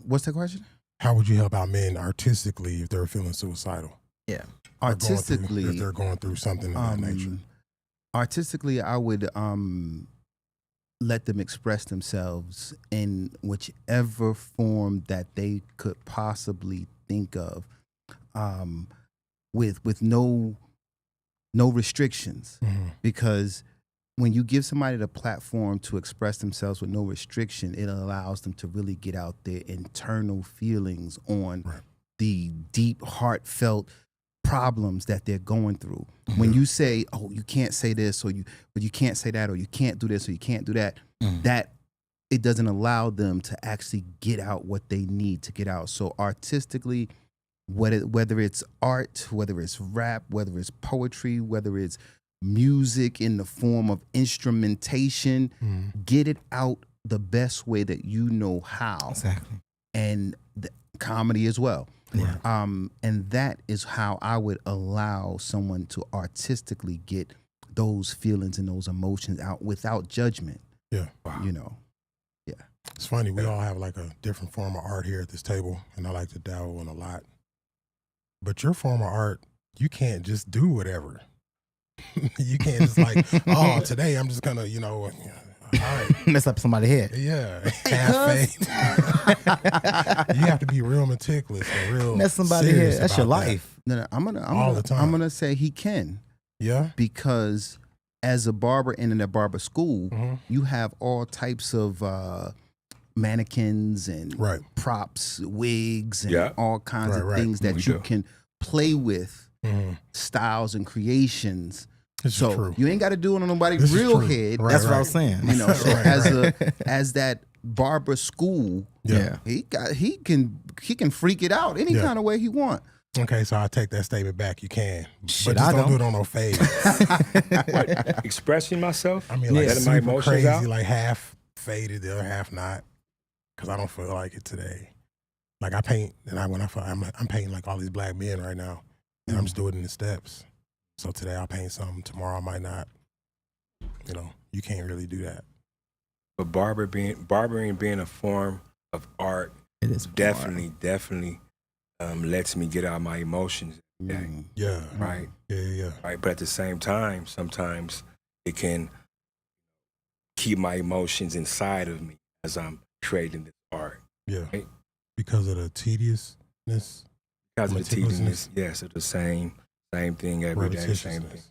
[SPEAKER 5] What's the question?
[SPEAKER 1] How would you help out men artistically if they were feeling suicidal?
[SPEAKER 4] Yeah.
[SPEAKER 5] Artistically,
[SPEAKER 1] if they're going through something of that nature.
[SPEAKER 5] Artistically, I would let them express themselves in whichever form that they could possibly think of, with no restrictions.
[SPEAKER 1] Mm-hmm.
[SPEAKER 5] Because when you give somebody the platform to express themselves with no restriction, it allows them to really get out their internal feelings on
[SPEAKER 1] Right.
[SPEAKER 5] the deep, heartfelt problems that they're going through. When you say, "Oh, you can't say this," but you can't say that, or you can't do this, or you can't do that, that it doesn't allow them to actually get out what they need to get out. So artistically, whether it's art, whether it's rap, whether it's poetry, whether it's music in the form of instrumentation, get it out the best way that you know how.
[SPEAKER 4] Exactly.
[SPEAKER 5] And comedy as well.
[SPEAKER 4] Yeah.
[SPEAKER 5] And that is how I would allow someone to artistically get those feelings and those emotions out without judgment.
[SPEAKER 1] Yeah.
[SPEAKER 3] Wow.
[SPEAKER 5] You know.
[SPEAKER 1] It's funny. We all have like a different form of art here at this table, and I like to dabble in a lot. But your form of art, you can't just do whatever. You can't just like, oh, today I'm just gonna, all right.
[SPEAKER 4] Mess up somebody's head.
[SPEAKER 1] Yeah, half fade. You have to be real meticulous and real
[SPEAKER 4] Mess somebody's head.
[SPEAKER 1] serious
[SPEAKER 4] That's your
[SPEAKER 1] about that.
[SPEAKER 4] life.
[SPEAKER 5] No,
[SPEAKER 1] All the time.
[SPEAKER 5] I'm gonna say he can.
[SPEAKER 1] Yeah.
[SPEAKER 5] Because as a barber and in a barber school,
[SPEAKER 1] Mhm.
[SPEAKER 5] you have all types of mannequins and
[SPEAKER 1] Right.
[SPEAKER 5] props, wigs, and
[SPEAKER 3] Yeah.
[SPEAKER 5] all kinds
[SPEAKER 1] Right,
[SPEAKER 5] of
[SPEAKER 1] right.
[SPEAKER 5] things that
[SPEAKER 3] We
[SPEAKER 5] you
[SPEAKER 3] do.
[SPEAKER 5] can play with,
[SPEAKER 1] Mhm.
[SPEAKER 5] styles and creations.
[SPEAKER 1] This is
[SPEAKER 5] So
[SPEAKER 1] true.
[SPEAKER 5] you ain't got to do it on nobody's
[SPEAKER 1] This is
[SPEAKER 5] real
[SPEAKER 1] true.
[SPEAKER 5] head.
[SPEAKER 1] Right,
[SPEAKER 4] That's what I
[SPEAKER 1] right.
[SPEAKER 4] was saying.
[SPEAKER 5] You know, so
[SPEAKER 1] Right,
[SPEAKER 5] as that barber school,
[SPEAKER 1] Yeah.
[SPEAKER 5] he can freak it out any
[SPEAKER 1] Yeah.
[SPEAKER 5] kind of way he want.
[SPEAKER 1] Okay, so I take that statement back. You can,
[SPEAKER 4] Shit,
[SPEAKER 1] but just
[SPEAKER 4] I
[SPEAKER 1] don't do it
[SPEAKER 4] don't.
[SPEAKER 1] on no fade.
[SPEAKER 3] Expressing myself.
[SPEAKER 1] I mean, like
[SPEAKER 3] letting my
[SPEAKER 1] super
[SPEAKER 3] emotions
[SPEAKER 1] crazy,
[SPEAKER 3] out.
[SPEAKER 1] like half faded, the other half not, because I don't feel like it today. Like I paint, and I'm painting like all these black men right now, and I'm just doing it in the steps. So today I'll paint something, tomorrow I might not. You can't really do that.
[SPEAKER 3] But barbering being a form of art
[SPEAKER 4] It is
[SPEAKER 3] definitely lets me get out my emotions.
[SPEAKER 5] Mm.
[SPEAKER 1] Yeah,
[SPEAKER 3] Right.
[SPEAKER 1] yeah.
[SPEAKER 3] Right. But at the same time, sometimes it can keep my emotions inside of me as I'm creating this art.
[SPEAKER 1] Yeah,
[SPEAKER 3] Right.
[SPEAKER 1] because of the tediousness,
[SPEAKER 3] Because of the
[SPEAKER 1] Meticulousness.
[SPEAKER 3] tediousness, yes, of the same thing every day, same thing.
[SPEAKER 1] repetitiousness.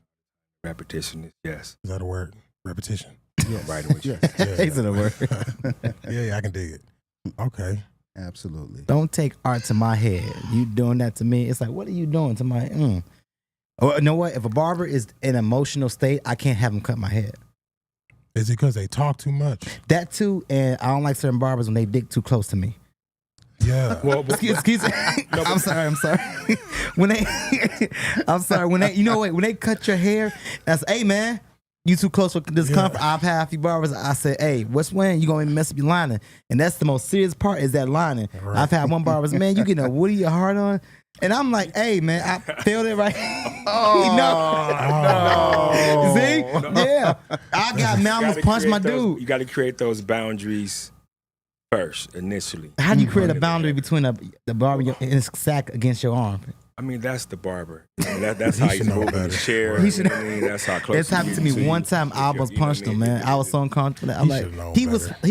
[SPEAKER 3] Repetition, yes.
[SPEAKER 1] Is that a word? Repetition.
[SPEAKER 5] Yes.
[SPEAKER 3] Right with you.
[SPEAKER 5] Yes.
[SPEAKER 1] Yeah,
[SPEAKER 4] These are the words.
[SPEAKER 1] yeah, I can dig it. Okay.
[SPEAKER 5] Absolutely.
[SPEAKER 4] Don't take art to my head. You doing that to me? It's like, what are you doing to my? Or you know what? If a barber is in an emotional state, I can't have him cut my head.
[SPEAKER 1] Is it because they talk too much?
[SPEAKER 4] That too, and I don't like certain barbers when they dig too close to me.
[SPEAKER 1] Yeah.
[SPEAKER 3] Well,
[SPEAKER 4] Excuse me. I'm sorry. When they, I'm sorry. When they, when they cut your hair, that's, hey man, you too close for discomfort. I've had a few barbers. I said, hey, what's when you gonna mess up your lining? And that's the most serious part is that lining.
[SPEAKER 1] Right.
[SPEAKER 4] I've had one barber say, man, you getting a woody your heart on, and I'm like, hey man, I felt it right.
[SPEAKER 1] Oh.
[SPEAKER 4] See, yeah, I got man, I almost punched my dude.
[SPEAKER 3] You got to create those boundaries first, initially.
[SPEAKER 4] How do you create a boundary between the barber and his sack against your arm?
[SPEAKER 3] I mean, that's the barber. I mean, that's how
[SPEAKER 1] He
[SPEAKER 3] he's
[SPEAKER 1] should know
[SPEAKER 3] moving the
[SPEAKER 1] better.
[SPEAKER 3] chair.
[SPEAKER 4] He should-
[SPEAKER 3] I mean, that's how close.
[SPEAKER 4] It's happened to me
[SPEAKER 3] you.
[SPEAKER 4] one time. I almost punched him, man. I was so uncomfortable. I'm
[SPEAKER 1] He
[SPEAKER 4] like,
[SPEAKER 1] should know
[SPEAKER 4] he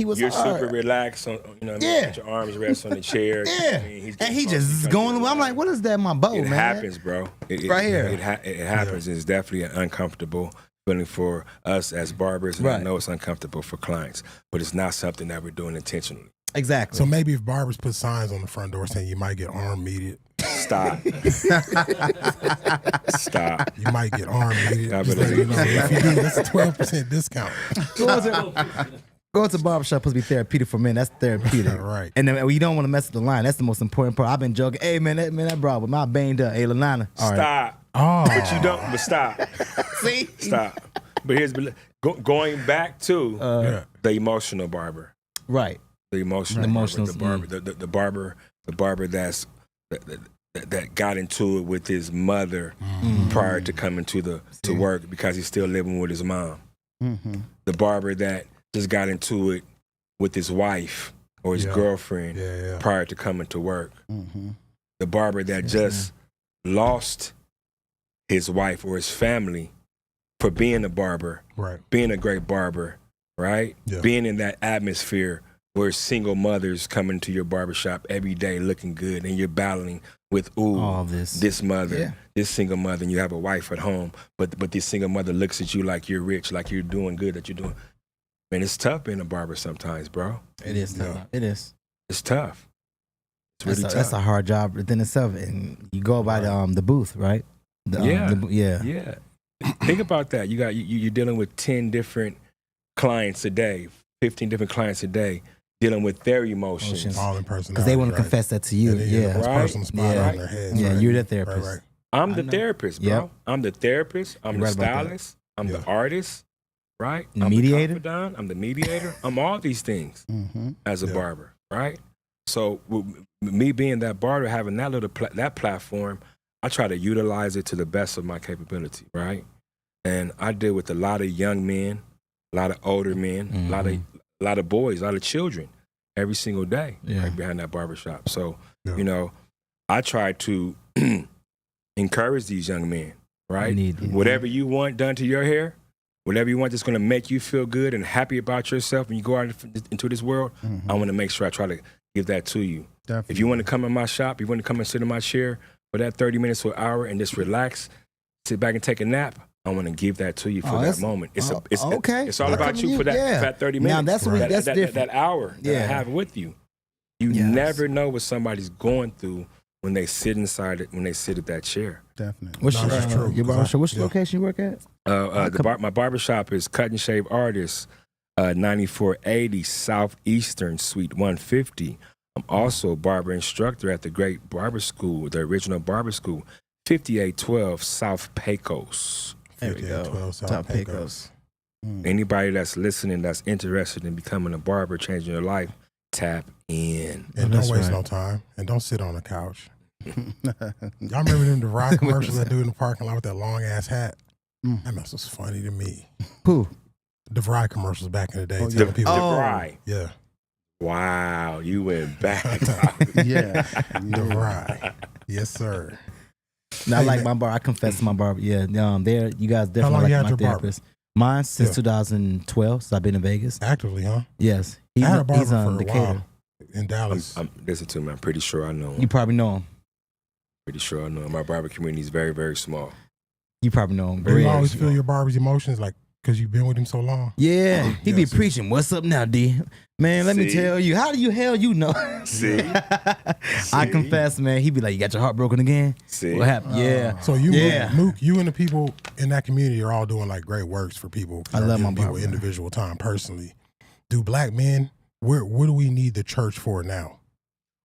[SPEAKER 4] was
[SPEAKER 3] You're
[SPEAKER 4] hard.
[SPEAKER 3] super relaxed on,
[SPEAKER 4] Yeah.
[SPEAKER 3] with your arms rest on the chair.
[SPEAKER 4] Yeah,
[SPEAKER 3] I mean,
[SPEAKER 4] and he just going. I'm like, what is that in my bow,
[SPEAKER 3] It
[SPEAKER 4] man?
[SPEAKER 3] happens, bro.
[SPEAKER 4] Right here.
[SPEAKER 3] It happens. It's definitely an uncomfortable feeling for us as barbers, and I
[SPEAKER 4] Right.
[SPEAKER 3] know it's uncomfortable for clients, but it's not something that we're doing intentionally.
[SPEAKER 4] Exactly.
[SPEAKER 1] So maybe if barbers put signs on the front door saying you might get arm meated,
[SPEAKER 3] Stop. Stop.
[SPEAKER 1] you might get arm meated.
[SPEAKER 3] I
[SPEAKER 1] Just
[SPEAKER 3] believe
[SPEAKER 1] let you know.
[SPEAKER 3] it.
[SPEAKER 1] If you do, that's a 12% discount.
[SPEAKER 4] Going to barbershop supposed to be therapeutic for men. That's therapeutic.
[SPEAKER 1] Right.
[SPEAKER 4] And then you don't want to mess with the line. That's the most important part. I've been joking. Hey man, that brother, my banged up. Hey Lanana. All right.
[SPEAKER 3] Stop.
[SPEAKER 1] Oh.
[SPEAKER 3] But you don't. But stop.
[SPEAKER 4] See?
[SPEAKER 3] Stop. But here's going back to
[SPEAKER 1] Yeah.
[SPEAKER 3] the emotional barber.
[SPEAKER 4] Right.
[SPEAKER 3] The emotional,
[SPEAKER 4] The emotional-
[SPEAKER 3] barber, the barber that got into it with his mother prior to coming to work because he's still living with his mom.
[SPEAKER 5] Mm-hmm.
[SPEAKER 3] The barber that just got into it with his wife or his
[SPEAKER 1] Yeah.
[SPEAKER 3] girlfriend
[SPEAKER 1] Yeah.
[SPEAKER 3] prior to coming to work.
[SPEAKER 5] Mm-hmm.
[SPEAKER 3] The barber that just lost his wife or his family for being a barber,
[SPEAKER 1] Right.
[SPEAKER 3] being a great barber, right?
[SPEAKER 1] Yeah.
[SPEAKER 3] Being in that atmosphere where single mothers come into your barbershop every day looking good and you're battling with,
[SPEAKER 4] All this.
[SPEAKER 3] this mother,
[SPEAKER 4] Yeah.
[SPEAKER 3] this single mother, and you have a wife at home, but this single mother looks at you like you're rich, like you're doing good, that you're doing. Man, it's tough being a barber sometimes, bro.
[SPEAKER 4] It is tough.
[SPEAKER 1] Yeah.
[SPEAKER 4] It is.
[SPEAKER 3] It's tough. It's really tough.
[SPEAKER 4] That's a hard job within itself. And you go by the booth, right?
[SPEAKER 3] Yeah.
[SPEAKER 4] Yeah.
[SPEAKER 3] Think about that. You're dealing with 10 different clients a day, 15 different clients a day, dealing with their emotions.
[SPEAKER 1] All in person.
[SPEAKER 4] Because they want to confess that to you.
[SPEAKER 1] And then you
[SPEAKER 4] Yeah.
[SPEAKER 1] have a
[SPEAKER 3] Right.
[SPEAKER 1] personal spot
[SPEAKER 4] Yeah.
[SPEAKER 1] on their heads.
[SPEAKER 4] Yeah,
[SPEAKER 1] right?
[SPEAKER 4] you're the therapist.
[SPEAKER 1] Right.
[SPEAKER 3] I'm
[SPEAKER 4] I
[SPEAKER 3] the
[SPEAKER 4] know.
[SPEAKER 3] therapist, bro.
[SPEAKER 4] Yep.
[SPEAKER 3] I'm the therapist. I'm
[SPEAKER 4] You're
[SPEAKER 3] the
[SPEAKER 4] right about that.
[SPEAKER 3] stylist. I'm
[SPEAKER 1] Yeah.
[SPEAKER 3] the artist, right?
[SPEAKER 4] The
[SPEAKER 3] I'm
[SPEAKER 4] mediator?
[SPEAKER 3] the confidant. I'm the mediator. I'm all these things
[SPEAKER 5] Mm-hmm.
[SPEAKER 3] as a
[SPEAKER 1] Yeah.
[SPEAKER 3] barber, right? So me being that barber, having that that platform, I try to utilize it to the best of my capability, right? And I deal with a lot of young men, a lot of older men, a lot of boys, a lot of children. every single day right behind that barbershop. So, you know, I try to encourage these young men, right? Whatever you want done to your hair, whatever you want that's going to make you feel good and happy about yourself when you go out into this world, I want to make sure I try to give that to you. Definitely. If you want to come in my shop, you want to come and sit in my chair for that 30 minutes to an hour and just relax, sit back and take a nap, I want to give that to you for that moment. It's
[SPEAKER 4] okay.
[SPEAKER 3] It's all about you for that 30 minutes.
[SPEAKER 4] Now that's different.
[SPEAKER 3] That hour that I have with you. You never know what somebody's going through when they sit inside it, when they sit at that chair.
[SPEAKER 5] Definitely.
[SPEAKER 4] What's your barbershop? What's the location you work at?
[SPEAKER 3] My barbershop is Cut and Shave Artists, 9480 Southeastern Suite 150. I'm also a barber instructor at the Great Barber School, the original barber school, 5812 South Pecos.
[SPEAKER 4] There we go.
[SPEAKER 5] South Pecos.
[SPEAKER 3] Anybody that's listening that's interested in becoming a barber, changing their life, tap in.
[SPEAKER 1] And don't waste no time. And don't sit on the couch. Y'all remember them DeVry commercials that do in the parking lot with that long ass hat? That mess was funny to me.
[SPEAKER 4] Who?
[SPEAKER 1] DeVry commercials back in the day.
[SPEAKER 3] DeVry.
[SPEAKER 1] Yeah.
[SPEAKER 3] Wow, you went back.
[SPEAKER 1] DeVry. Yes, sir.
[SPEAKER 4] Not like my barber. I confess to my barber. Yeah, there. You guys definitely
[SPEAKER 1] How long
[SPEAKER 4] like
[SPEAKER 1] you had
[SPEAKER 4] my
[SPEAKER 1] your barber?
[SPEAKER 4] therapist. Mine since 2012. So I've been in Vegas.
[SPEAKER 1] Actively, huh?
[SPEAKER 4] Yes,
[SPEAKER 1] I had a barber
[SPEAKER 4] he's
[SPEAKER 1] for
[SPEAKER 4] on
[SPEAKER 1] a
[SPEAKER 4] Decatur.
[SPEAKER 1] while in Dallas.
[SPEAKER 3] Listen to me. I'm pretty sure I know him.
[SPEAKER 4] You probably know him.
[SPEAKER 3] Pretty sure I know him. My barber community is very, very small.
[SPEAKER 4] You probably know him.
[SPEAKER 1] Do you always feel your barber's emotions, like, because you've been with him so long?
[SPEAKER 4] Yeah, he be preaching. What's up now, D? Man, let me tell you. How do you know?
[SPEAKER 3] See?
[SPEAKER 4] I confess, man. He be like, you got your heart broken again?
[SPEAKER 3] See?
[SPEAKER 4] What happened? Yeah.
[SPEAKER 1] So Luke, you and the people in that community are all doing like great works for people.
[SPEAKER 4] I love my
[SPEAKER 1] people
[SPEAKER 4] barber.
[SPEAKER 1] individual time personally. Do black men, what do we need the church for now?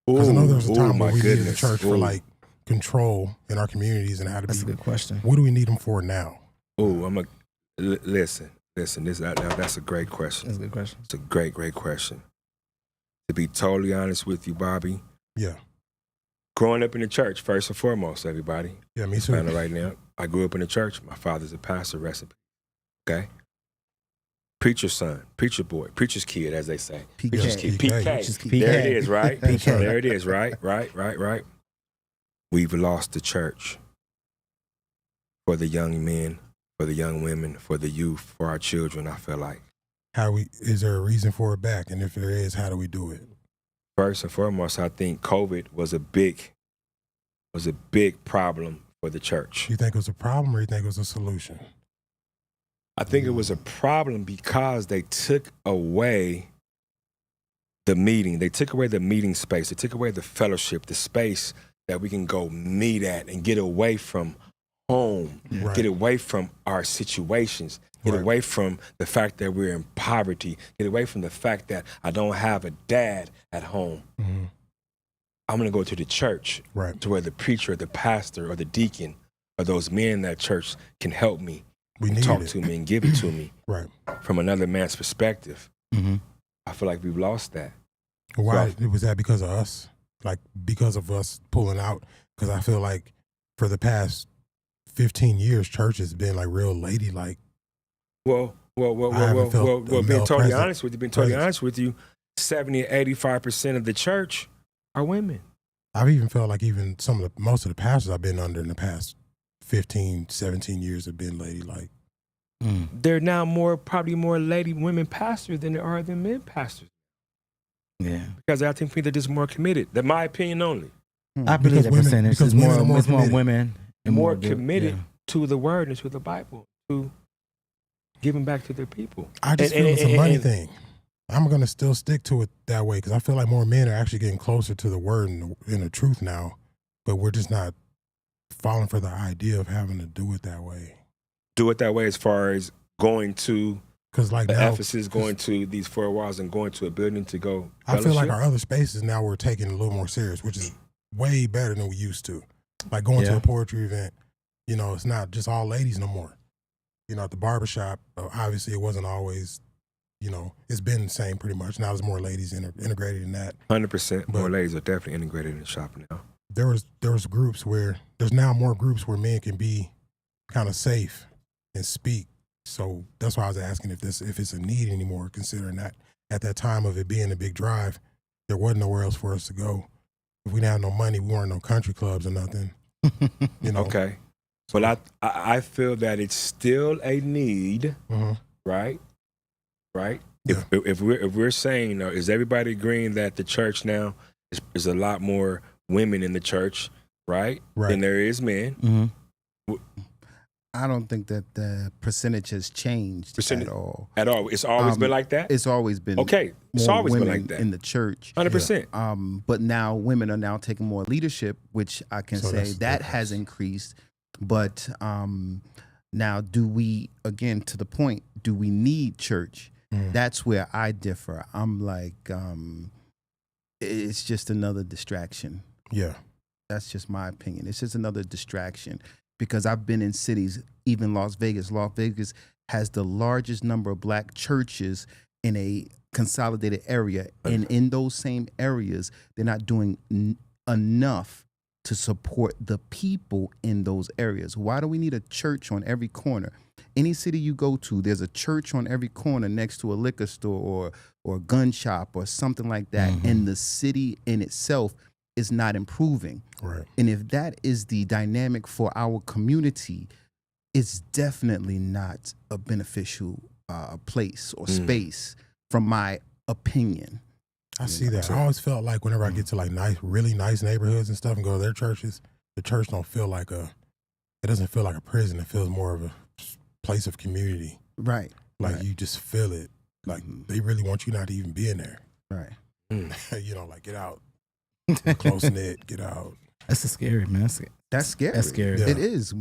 [SPEAKER 1] Because I know there was a time where we needed the church for like control in our communities and how to
[SPEAKER 4] That's a good question.
[SPEAKER 1] What do we need them for now?
[SPEAKER 3] Listen. That's a great question.
[SPEAKER 4] That's a good question.
[SPEAKER 3] It's a great question. To be totally honest with you, Bobby.
[SPEAKER 1] Yeah.
[SPEAKER 3] Growing up in the church, first and foremost, everybody.
[SPEAKER 1] Yeah, me too.
[SPEAKER 3] Right now, I grew up in the church. My father's a pastor, rest in peace. Okay? Preacher's son, preacher boy, preacher's kid, as they say. Preacher's kid. PK. There it is, right?
[SPEAKER 4] PK.
[SPEAKER 3] There it is, right? Right. We've lost the church for the young men, for the young women, for the youth, for our children, I feel like.
[SPEAKER 1] Is there a reason for it back? And if there is, how do we do it?
[SPEAKER 3] First and foremost, I think COVID was a big problem for the church.
[SPEAKER 1] You think it was a problem or you think it was a solution?
[SPEAKER 3] I think it was a problem because they took away the meeting. They took away the meeting space. They took away the fellowship, the space that we can go meet at and get away from home, get away from our situations, get away from the fact that we're in poverty, get away from the fact that I don't have a dad at home.
[SPEAKER 1] Mm-hmm.
[SPEAKER 3] I'm going to go to the church to where the preacher, the pastor, or the deacon, or those men in that church can help me, talk to me, and give it to me from another man's perspective.
[SPEAKER 4] Mm-hmm.
[SPEAKER 3] I feel like we've lost that.
[SPEAKER 1] Why was that? Because of us? Like because of us pulling out? Because I feel like for the past 15 years, church has been like real ladylike.
[SPEAKER 3] Well, being totally honest with you, 70 to 85% of the church are women.
[SPEAKER 1] I've even felt like most of the pastors I've been under in the past 15, 17 years have been ladylike.
[SPEAKER 3] There are now probably more women pastors than there are men pastors.
[SPEAKER 4] Yeah.
[SPEAKER 3] Because I think they're just more committed. That's my opinion only.
[SPEAKER 4] I believe the percentage is more women. And
[SPEAKER 3] more committed to the word and to the Bible, to giving back to their people.
[SPEAKER 1] I just feel it's a money thing. I'm going to still stick to it that way because I feel like more men are actually getting closer to the word and the truth now, but we're just not falling for the idea of having to do it that way.
[SPEAKER 3] Do it that way as far as going to Ephesus, going to these 4 walls and going to a building to go fellowship?
[SPEAKER 1] I feel like our other spaces now we're taking it a little more serious, which is way better than we used to. Like going to a poetry event, it's not just all ladies no more. At the barbershop, obviously it wasn't always, it's been the same pretty much. Now there's more ladies integrated in that.
[SPEAKER 3] 100% more ladies are definitely integrated in the shop now.
[SPEAKER 1] There's now more groups where men can be kind of safe and speak. So that's why I was asking if it's a need anymore, considering that at that time of it being a big drive, there wasn't nowhere else for us to go. If we didn't have no money, we weren't no country clubs or nothing. You know.
[SPEAKER 3] Okay. But I feel that it's still a need, right? Right.
[SPEAKER 1] Yeah.
[SPEAKER 3] If we're saying, is everybody agreeing that the church now is a lot more women in the church, right? Than there is men.
[SPEAKER 5] I don't think that the percentage has changed at all.
[SPEAKER 3] At all. It's always been like that?
[SPEAKER 5] It's always been
[SPEAKER 3] okay. It's
[SPEAKER 5] more
[SPEAKER 3] always been
[SPEAKER 5] women
[SPEAKER 3] like that.
[SPEAKER 5] in the church.
[SPEAKER 3] 100%.
[SPEAKER 5] But now women are now taking more leadership, which I can say that has increased. But now do we, again, to the point, do we need church? That's where I differ. I'm like, it's just another distraction.
[SPEAKER 1] Yeah.
[SPEAKER 5] That's just my opinion. It's just another distraction. Because I've been in cities, even Las Vegas. Las Vegas has the largest number of black churches in a consolidated area. And in those same areas, they're not doing enough to support the people in those areas. Why do we need a church on every corner? Any city you go to, there's a church on every corner next to a liquor store or a gun shop or something like that. And the city in itself is not improving.
[SPEAKER 1] Right.
[SPEAKER 5] And if that is the dynamic for our community, it's definitely not a beneficial place or space, from my opinion.
[SPEAKER 1] I see that. I always felt like whenever I get to like really nice neighborhoods and stuff and go to their churches, the church don't feel like it doesn't feel like a prison. It feels more of a place of community.
[SPEAKER 5] Right.
[SPEAKER 1] Like you just feel it. Like they really want you not to even be in there.
[SPEAKER 5] Right.
[SPEAKER 1] You know, like get out. Close knit, get out.
[SPEAKER 4] That's scary, man.
[SPEAKER 5] That's scary.
[SPEAKER 4] That's scary.
[SPEAKER 5] Yeah. It is.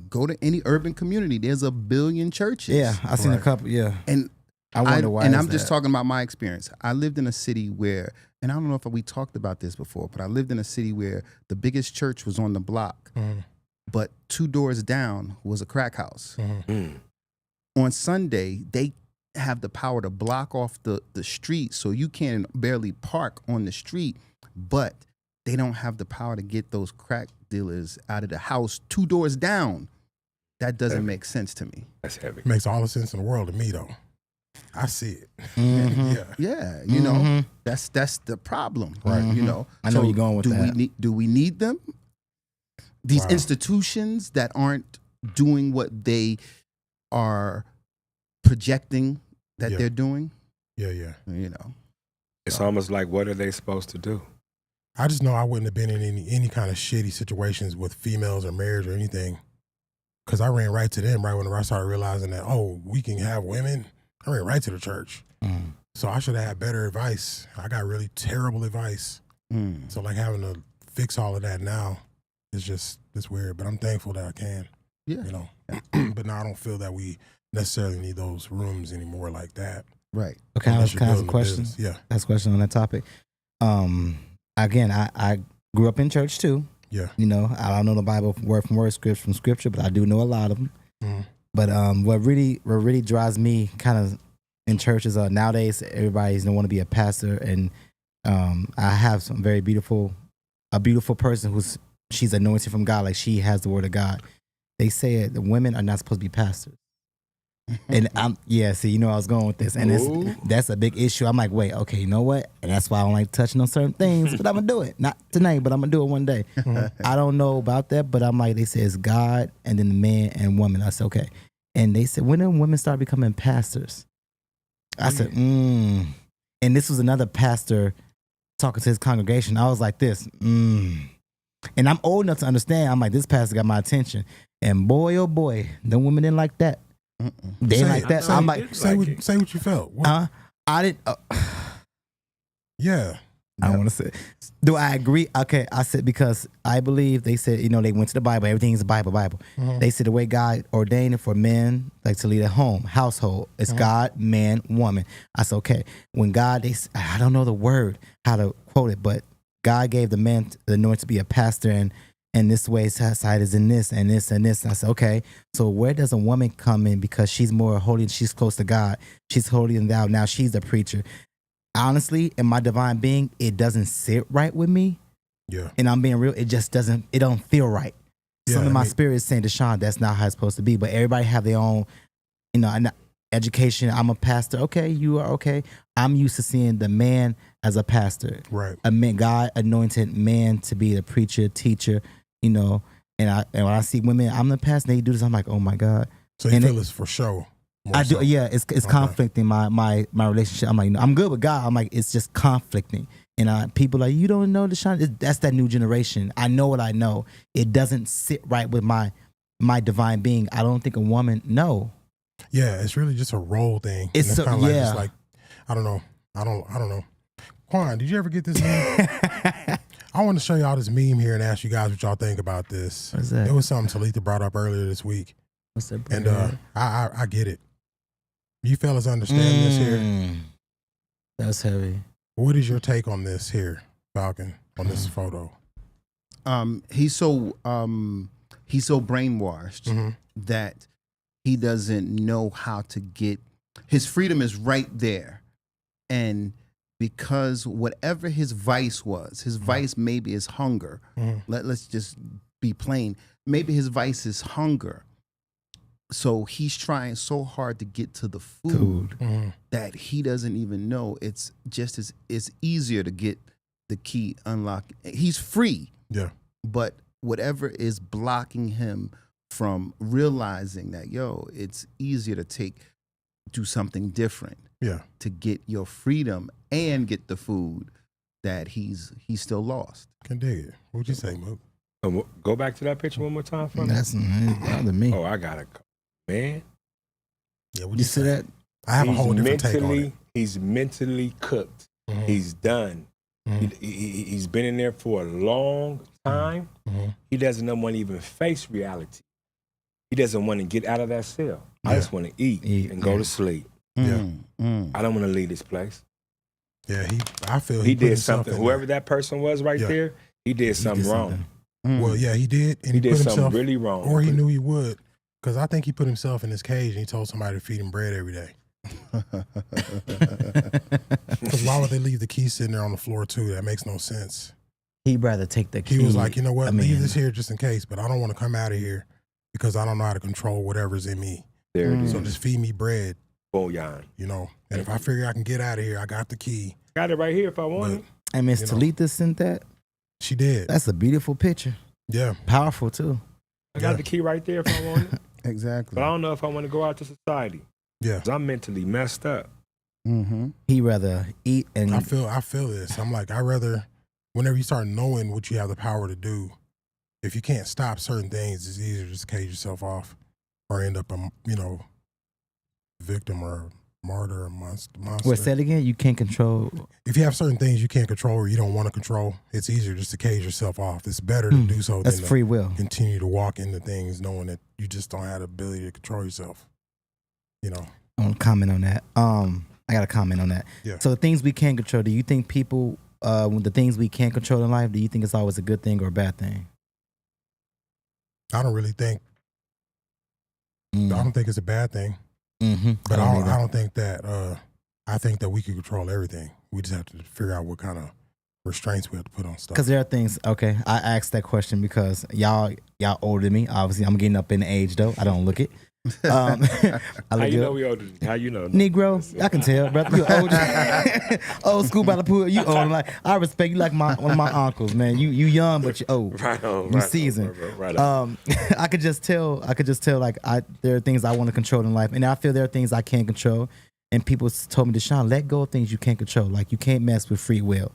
[SPEAKER 5] Go to any urban community. There's a billion churches.
[SPEAKER 4] Yeah, I've seen a couple. Yeah,
[SPEAKER 5] and
[SPEAKER 4] I wonder why.
[SPEAKER 5] And I'm just talking about my experience. I lived in a city where, and I don't know if we talked about this before, but I lived in a city where the biggest church was on the block, but 2 doors down was a crack house. On Sunday, they have the power to block off the street, so you can barely park on the street. But they don't have the power to get those crack dealers out of the house 2 doors down. That doesn't make sense to me.
[SPEAKER 3] That's heavy.
[SPEAKER 1] Makes all the sense in the world to me, though. I see it.
[SPEAKER 5] Yeah. You know, that's the problem, right? You know,
[SPEAKER 4] I know where you're going with that.
[SPEAKER 5] Do we need them? These institutions that aren't doing what they are projecting that they're doing.
[SPEAKER 1] Yeah.
[SPEAKER 5] You know,
[SPEAKER 3] it's almost like, what are they supposed to do?
[SPEAKER 1] I just know I wouldn't have been in any kind of shitty situations with females or marriage or anything, because I ran right to them right when I started realizing that, oh, we can have women. I ran right to the church. So I should have had better advice. I got really terrible advice. So like having to fix all of that now is it's weird, but I'm thankful that I can.
[SPEAKER 5] Yeah.
[SPEAKER 1] You know, but now I don't feel that we necessarily need those rooms anymore like that.
[SPEAKER 5] Right.
[SPEAKER 4] Okay, I ask a question?
[SPEAKER 1] Yeah.
[SPEAKER 4] Ask a question on that topic. Again, I grew up in church too.
[SPEAKER 1] Yeah.
[SPEAKER 4] You know, I don't know the Bible word from word, script from scripture, but I do know a lot of them. But what really drives me kind of in church is nowadays everybody's don't want to be a pastor, and I have some very beautiful person she's anointed from God, like she has the word of God. They say the women are not supposed to be pastors. And see, you know I was going with this, and that's a big issue. I'm like, wait, okay, you know what? And that's why I don't like touching on certain things, but I'm gonna do it. Not tonight, but I'm gonna do it one day. I don't know about that, but I'm like, they say it's God and then the man and woman. I said, okay. And they said, when did women start becoming pastors? I said, And this was another pastor talking to his congregation. I was like this, And I'm old enough to understand. I'm like, this pastor got my attention. And boy, oh boy, the women didn't like that. They didn't like that. I'm like,
[SPEAKER 1] say what you felt.
[SPEAKER 4] I didn't.
[SPEAKER 1] Yeah.
[SPEAKER 4] I don't want to say. Do I agree? Okay, I said because I believe they said, you know, they went to the Bible. Everything is the Bible. They said the way God ordained it for men, like to lead a home, household, it's God, man, woman. I said, okay. When God, I don't know the word, how to quote it, but God gave the man the anointing to be a pastor, and this way side is in this and this and this. And I said, okay, so where does a woman come in? Because she's more holy, she's close to God. She's holier than thou. Now she's the preacher. Honestly, in my divine being, it doesn't sit right with me.
[SPEAKER 1] Yeah. And
[SPEAKER 4] I'm being real, it don't feel right. Something in my spirit is saying, Deshaun, that's not how it's supposed to be. But everybody have their own, you know, education. I'm a pastor. Okay, you are okay. I'm used to seeing the man as a pastor.
[SPEAKER 1] Right.
[SPEAKER 4] A man, God anointed man to be the preacher, teacher, you know. And when I see women, I'm the pastor, they do this, I'm like, oh my God.
[SPEAKER 1] So you
[SPEAKER 4] And
[SPEAKER 1] feel it's for show.
[SPEAKER 4] I do,
[SPEAKER 1] so.
[SPEAKER 4] yeah. It's conflicting my relationship. I'm like, I'm good with God. I'm like, it's just conflicting. And people are like, you don't know Deshaun. That's that new generation. I know what I know. It doesn't sit right with my divine being. I don't think a woman. No.
[SPEAKER 1] Yeah, it's really just a role thing.
[SPEAKER 4] It's
[SPEAKER 1] kind
[SPEAKER 4] so,
[SPEAKER 1] of like,
[SPEAKER 4] yeah.
[SPEAKER 1] just like, I don't know. I don't know. Quan, did you ever get this meme? I want to show y'all this meme here and ask you guys what y'all think about this.
[SPEAKER 4] What's that?
[SPEAKER 1] It was something Talitha brought up earlier this week.
[SPEAKER 4] What's that?
[SPEAKER 1] And I get it. You fellas understand this here?
[SPEAKER 4] That's heavy.
[SPEAKER 1] What is your take on this here, Falcon, on this photo?
[SPEAKER 5] He's so brainwashed that he doesn't know how to get his freedom is right there. And because whatever his vice was, his vice maybe is hunger. Let's just be plain. Maybe his vice is hunger. So he's trying so hard to get to the food that he doesn't even know it's easier to get the key unlocked. He's free.
[SPEAKER 1] Yeah.
[SPEAKER 5] But whatever is blocking him from realizing that, it's easier to do something different.
[SPEAKER 1] Yeah.
[SPEAKER 5] To get your freedom and get the food, that he's still lost.
[SPEAKER 1] Can dig it. What'd you say, Mook?
[SPEAKER 3] Go back to that picture one more time for me.
[SPEAKER 4] That's bother me.
[SPEAKER 3] Oh, I got it, man.
[SPEAKER 1] Yeah,
[SPEAKER 4] you see that?
[SPEAKER 1] I have a whole different take on it.
[SPEAKER 3] He's mentally cooked. He's done. He's been in there for a long time. He doesn't want to even face reality. He doesn't want to get out of that cell. I just want to eat and go to sleep.
[SPEAKER 1] Yeah.
[SPEAKER 3] I don't want to leave this place.
[SPEAKER 1] Yeah, I feel
[SPEAKER 3] he
[SPEAKER 1] put
[SPEAKER 3] did something.
[SPEAKER 1] in
[SPEAKER 3] Whoever that person was there, he did something wrong.
[SPEAKER 1] Well, yeah, he did. And
[SPEAKER 3] he did
[SPEAKER 1] put
[SPEAKER 3] something
[SPEAKER 1] himself,
[SPEAKER 3] really wrong.
[SPEAKER 1] Or he knew he would. Because I think he put himself in his cage and he told somebody to feed him bread every day. Because why would they leave the key sitting there on the floor too? That makes no sense.
[SPEAKER 4] He'd rather take the key.
[SPEAKER 1] He was like, you know what? Leave this here just in case, but I don't want to come out of here because I don't know how to control whatever's in me.
[SPEAKER 3] There it is.
[SPEAKER 1] So just feed me bread.
[SPEAKER 3] Bouillon.
[SPEAKER 1] You know, and if I figure I can get out of here, I got the key.
[SPEAKER 3] Got it right here if I want it.
[SPEAKER 4] And Miss Talitha sent that.
[SPEAKER 1] She did.
[SPEAKER 4] That's a beautiful picture.
[SPEAKER 1] Yeah.
[SPEAKER 4] Powerful too.
[SPEAKER 3] I got the key right there if I want it.
[SPEAKER 5] Exactly.
[SPEAKER 3] But I don't know if I want to go out to society.
[SPEAKER 1] Yeah.
[SPEAKER 3] Because I'm mentally messed up.
[SPEAKER 4] He rather eat and
[SPEAKER 1] I feel this. I'm like, I rather whenever you start knowing what you have the power to do, if you can't stop certain things, it's easier to just cage yourself off or end up a victim or a martyr or monster.
[SPEAKER 4] What's that again? You can't control.
[SPEAKER 1] If you have certain things you can't control or you don't want to control, it's easier just to cage yourself off. It's better to do so
[SPEAKER 4] That's
[SPEAKER 1] than
[SPEAKER 4] free will.
[SPEAKER 1] Continue to walk into things knowing that you just don't have the ability to control yourself. You know.
[SPEAKER 4] I want to comment on that. I got to comment on that.
[SPEAKER 1] Yeah.
[SPEAKER 4] So the things we can't control, do you think people, the things we can't control in life, do you think it's always a good thing or a bad thing?
[SPEAKER 1] I don't really think. I don't think it's a bad thing. But
[SPEAKER 4] I
[SPEAKER 1] don't think that. I think that we can control everything. We just have to figure out what kind of restraints we have to put on stuff.
[SPEAKER 4] Because there are things. Okay, I asked that question because y'all older than me. Obviously, I'm getting up in age though. I don't look it.
[SPEAKER 3] How you know we older? How you know?
[SPEAKER 4] Negro, I can tell, brother. You old school by the pool. You old. Like I respect you, like one of my uncles, man. You young, but you old.
[SPEAKER 3] Right on.
[SPEAKER 4] You seasoned.
[SPEAKER 3] Right on.
[SPEAKER 4] I could just tell. Like there are things I want to control in life, and I feel there are things I can't control. And people told me, Deshaun, let go of things you can't control. Like you can't mess with free will.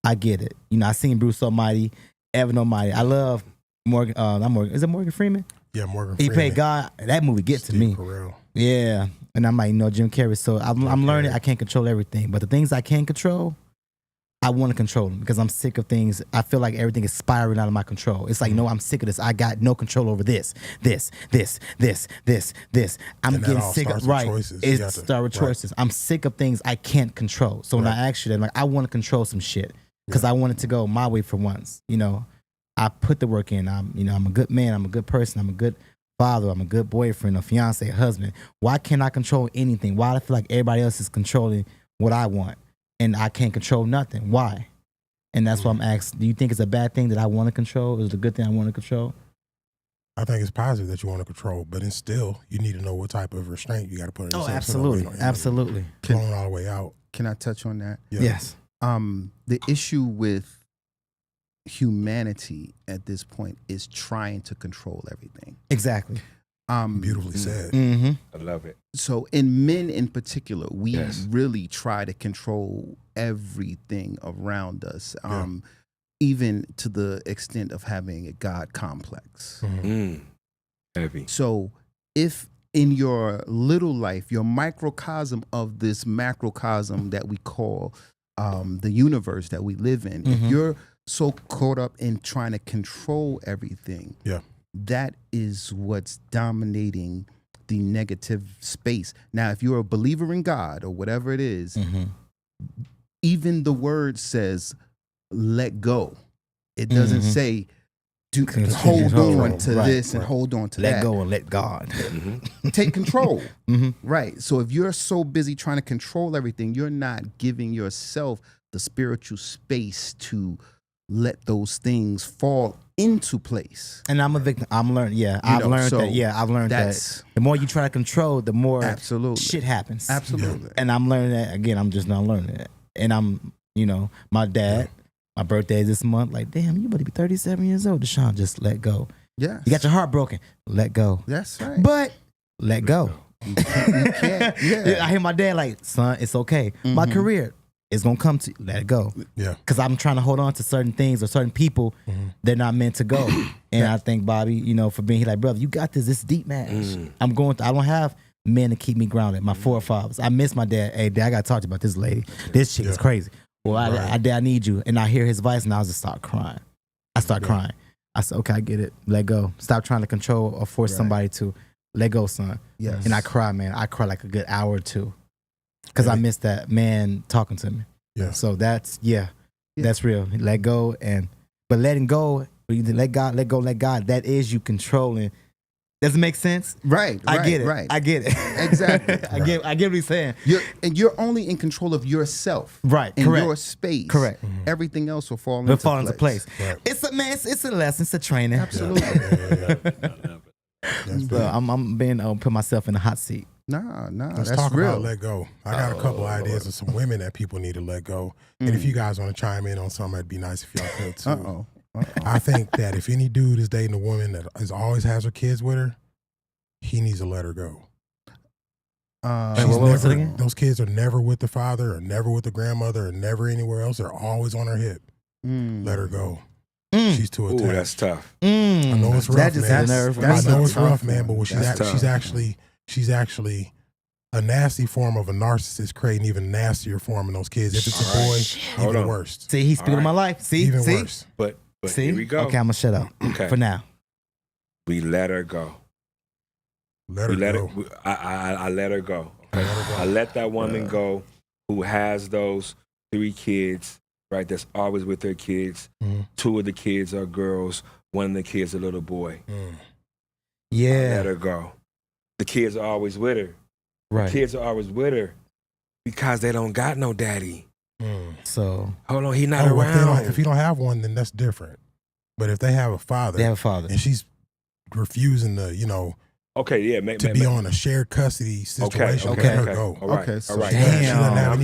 [SPEAKER 4] I get it. You know, I seen Bruce Almighty, Evan Almighty. I love Morgan. Not Morgan. Is it Morgan Freeman?
[SPEAKER 1] Yeah, Morgan
[SPEAKER 4] He
[SPEAKER 1] Freeman.
[SPEAKER 4] played God. That movie gets to me.
[SPEAKER 1] Carell.
[SPEAKER 4] Yeah. And I'm like, Jim Carrey. So I'm learning I can't control everything. But the things I can control, I want to control them because I'm sick of things. I feel like everything is spiraling out of my control. It's like, no, I'm sick of this. I got no control over this. I'm
[SPEAKER 1] And that
[SPEAKER 4] getting
[SPEAKER 1] all
[SPEAKER 4] sick of
[SPEAKER 1] starts with choices. You
[SPEAKER 4] It
[SPEAKER 1] have to-
[SPEAKER 4] starts with
[SPEAKER 1] right.
[SPEAKER 4] choices. I'm sick of things I can't control. So when I ask you that, I'm like, I want to control some shit because I want it to go my way for once. You know, I put the work in. I'm a good man. I'm a good person. I'm a good father. I'm a good boyfriend, a fiance, a husband. Why can't I control anything? Why do I feel like everybody else is controlling what I want and I can't control nothing? Why? And that's why I'm asking, do you think it's a bad thing that I want to control? Is it a good thing I want to control?
[SPEAKER 1] I think it's positive that you want to control, but then still, you need to know what type of restraint you got to put on
[SPEAKER 4] Oh,
[SPEAKER 1] yourself. So that way you don't
[SPEAKER 4] absolutely.
[SPEAKER 1] blown all the way out.
[SPEAKER 5] Can I touch on that?
[SPEAKER 1] Yeah.
[SPEAKER 4] Yes.
[SPEAKER 5] The issue with humanity at this point is trying to control everything.
[SPEAKER 4] Exactly.
[SPEAKER 1] Beautifully said.
[SPEAKER 4] Mm-hmm.
[SPEAKER 3] I love it.
[SPEAKER 5] So in men in particular, we
[SPEAKER 3] Yes.
[SPEAKER 5] really try to control everything around us,
[SPEAKER 1] Yeah.
[SPEAKER 5] even to the extent of having a God complex.
[SPEAKER 3] Heavy.
[SPEAKER 5] So if in your little life, your microcosm of this macrocosm that we call the universe that we live in, if you're so caught up in trying to control everything,
[SPEAKER 1] Yeah.
[SPEAKER 5] that is what's dominating the negative space. Now, if you're a believer in God or whatever it is, even the word says, let go. It doesn't say, hold on to this and hold on to that.
[SPEAKER 4] Let go and let God.
[SPEAKER 5] Take control. Right. So if you're so busy trying to control everything, you're not giving yourself the spiritual space to let those things fall into place.
[SPEAKER 4] And I'm a victim. I'm learning. Yeah, I've learned that. Yeah, I've learned that. The more you try to control, the more shit happens.
[SPEAKER 5] Absolutely.
[SPEAKER 4] And I'm learning that. Again, I'm just not learning that. And I'm, my dad, my birthday is this month. Like, damn, you better be 37 years old. Deshaun, just let go.
[SPEAKER 5] Yeah.
[SPEAKER 4] You got your heart broken. Let go.
[SPEAKER 5] That's right.
[SPEAKER 4] But let go.
[SPEAKER 5] You can't. Yeah.
[SPEAKER 4] I hear my dad like, son, it's okay. My career is going to come to you. Let it go.
[SPEAKER 1] Yeah.
[SPEAKER 4] Because I'm trying to hold on to certain things or certain people. They're not meant to go. And I thank Bobby, for being here like, brother, you got this. This deep, man. I don't have men to keep me grounded. My forefathers. I miss my dad. Hey, dad, I got to talk to you about this lady. This chick is crazy. Well, I need you. And I hear his advice and I just start crying. I start crying. I said, okay, I get it. Let go. Stop trying to control or force somebody to let go, son.
[SPEAKER 5] Yes.
[SPEAKER 4] And I cry, man. I cry like a good hour or two. Because I miss that man talking to me.
[SPEAKER 1] Yeah.
[SPEAKER 4] So that's real. Let go. But letting go, let God, let go, let God, that is you controlling. Does it make sense?
[SPEAKER 5] Right.
[SPEAKER 4] I get it.
[SPEAKER 5] Right.
[SPEAKER 4] I get it.
[SPEAKER 5] Exactly.
[SPEAKER 4] I get what he's saying.
[SPEAKER 5] You're only in control of yourself.
[SPEAKER 4] Right.
[SPEAKER 5] In
[SPEAKER 4] Correct.
[SPEAKER 5] your space.
[SPEAKER 4] Correct.
[SPEAKER 5] Everything else will fall
[SPEAKER 4] into place.
[SPEAKER 5] Right.
[SPEAKER 4] It's a man. It's a lesson. It's a training.
[SPEAKER 5] Absolutely.
[SPEAKER 4] So I'm being put myself in the hot seat.
[SPEAKER 5] Nah,
[SPEAKER 1] Let's
[SPEAKER 5] that's
[SPEAKER 1] talk
[SPEAKER 5] real.
[SPEAKER 1] about let go. I got a couple ideas of some women that people need to let go. And if you guys want to chime in on something, it'd be nice if y'all could too. I think that if any dude is dating a woman that always has her kids with her, he needs to let her go. Those kids are never with the father or never with the grandmother or never anywhere else. They're always on her hip. Let her go. She's too attached.
[SPEAKER 3] Ooh, that's tough.
[SPEAKER 1] I know it's rough, man. I know it's rough, man. But when she's actually a nasty form of a narcissist, creating even nastier form in those kids. If it's a boy, even worse.
[SPEAKER 4] See, he's speaking my life. See,
[SPEAKER 1] even worse.
[SPEAKER 3] But
[SPEAKER 4] see,
[SPEAKER 3] here we go.
[SPEAKER 4] Okay, I'm gonna shut up.
[SPEAKER 3] Okay.
[SPEAKER 4] For now.
[SPEAKER 3] We let her go.
[SPEAKER 1] Let her go.
[SPEAKER 3] I let her go. Okay? I let that woman go who has those 3 kids, right? That's always with their kids. 2 of the kids are girls. 1 of the kids a little boy.
[SPEAKER 4] Yeah.
[SPEAKER 3] I let her go. The kids are always with her.
[SPEAKER 4] Right.
[SPEAKER 3] The kids are always with her because they don't got no daddy.
[SPEAKER 4] So
[SPEAKER 3] hold on, he not around.
[SPEAKER 1] If you don't have one, then that's different. But if they have a father, and she's refusing to,
[SPEAKER 3] okay, yeah,
[SPEAKER 1] to be on a shared custody situation, let her go.
[SPEAKER 3] All right,
[SPEAKER 1] so
[SPEAKER 3] all right.
[SPEAKER 1] she doesn't have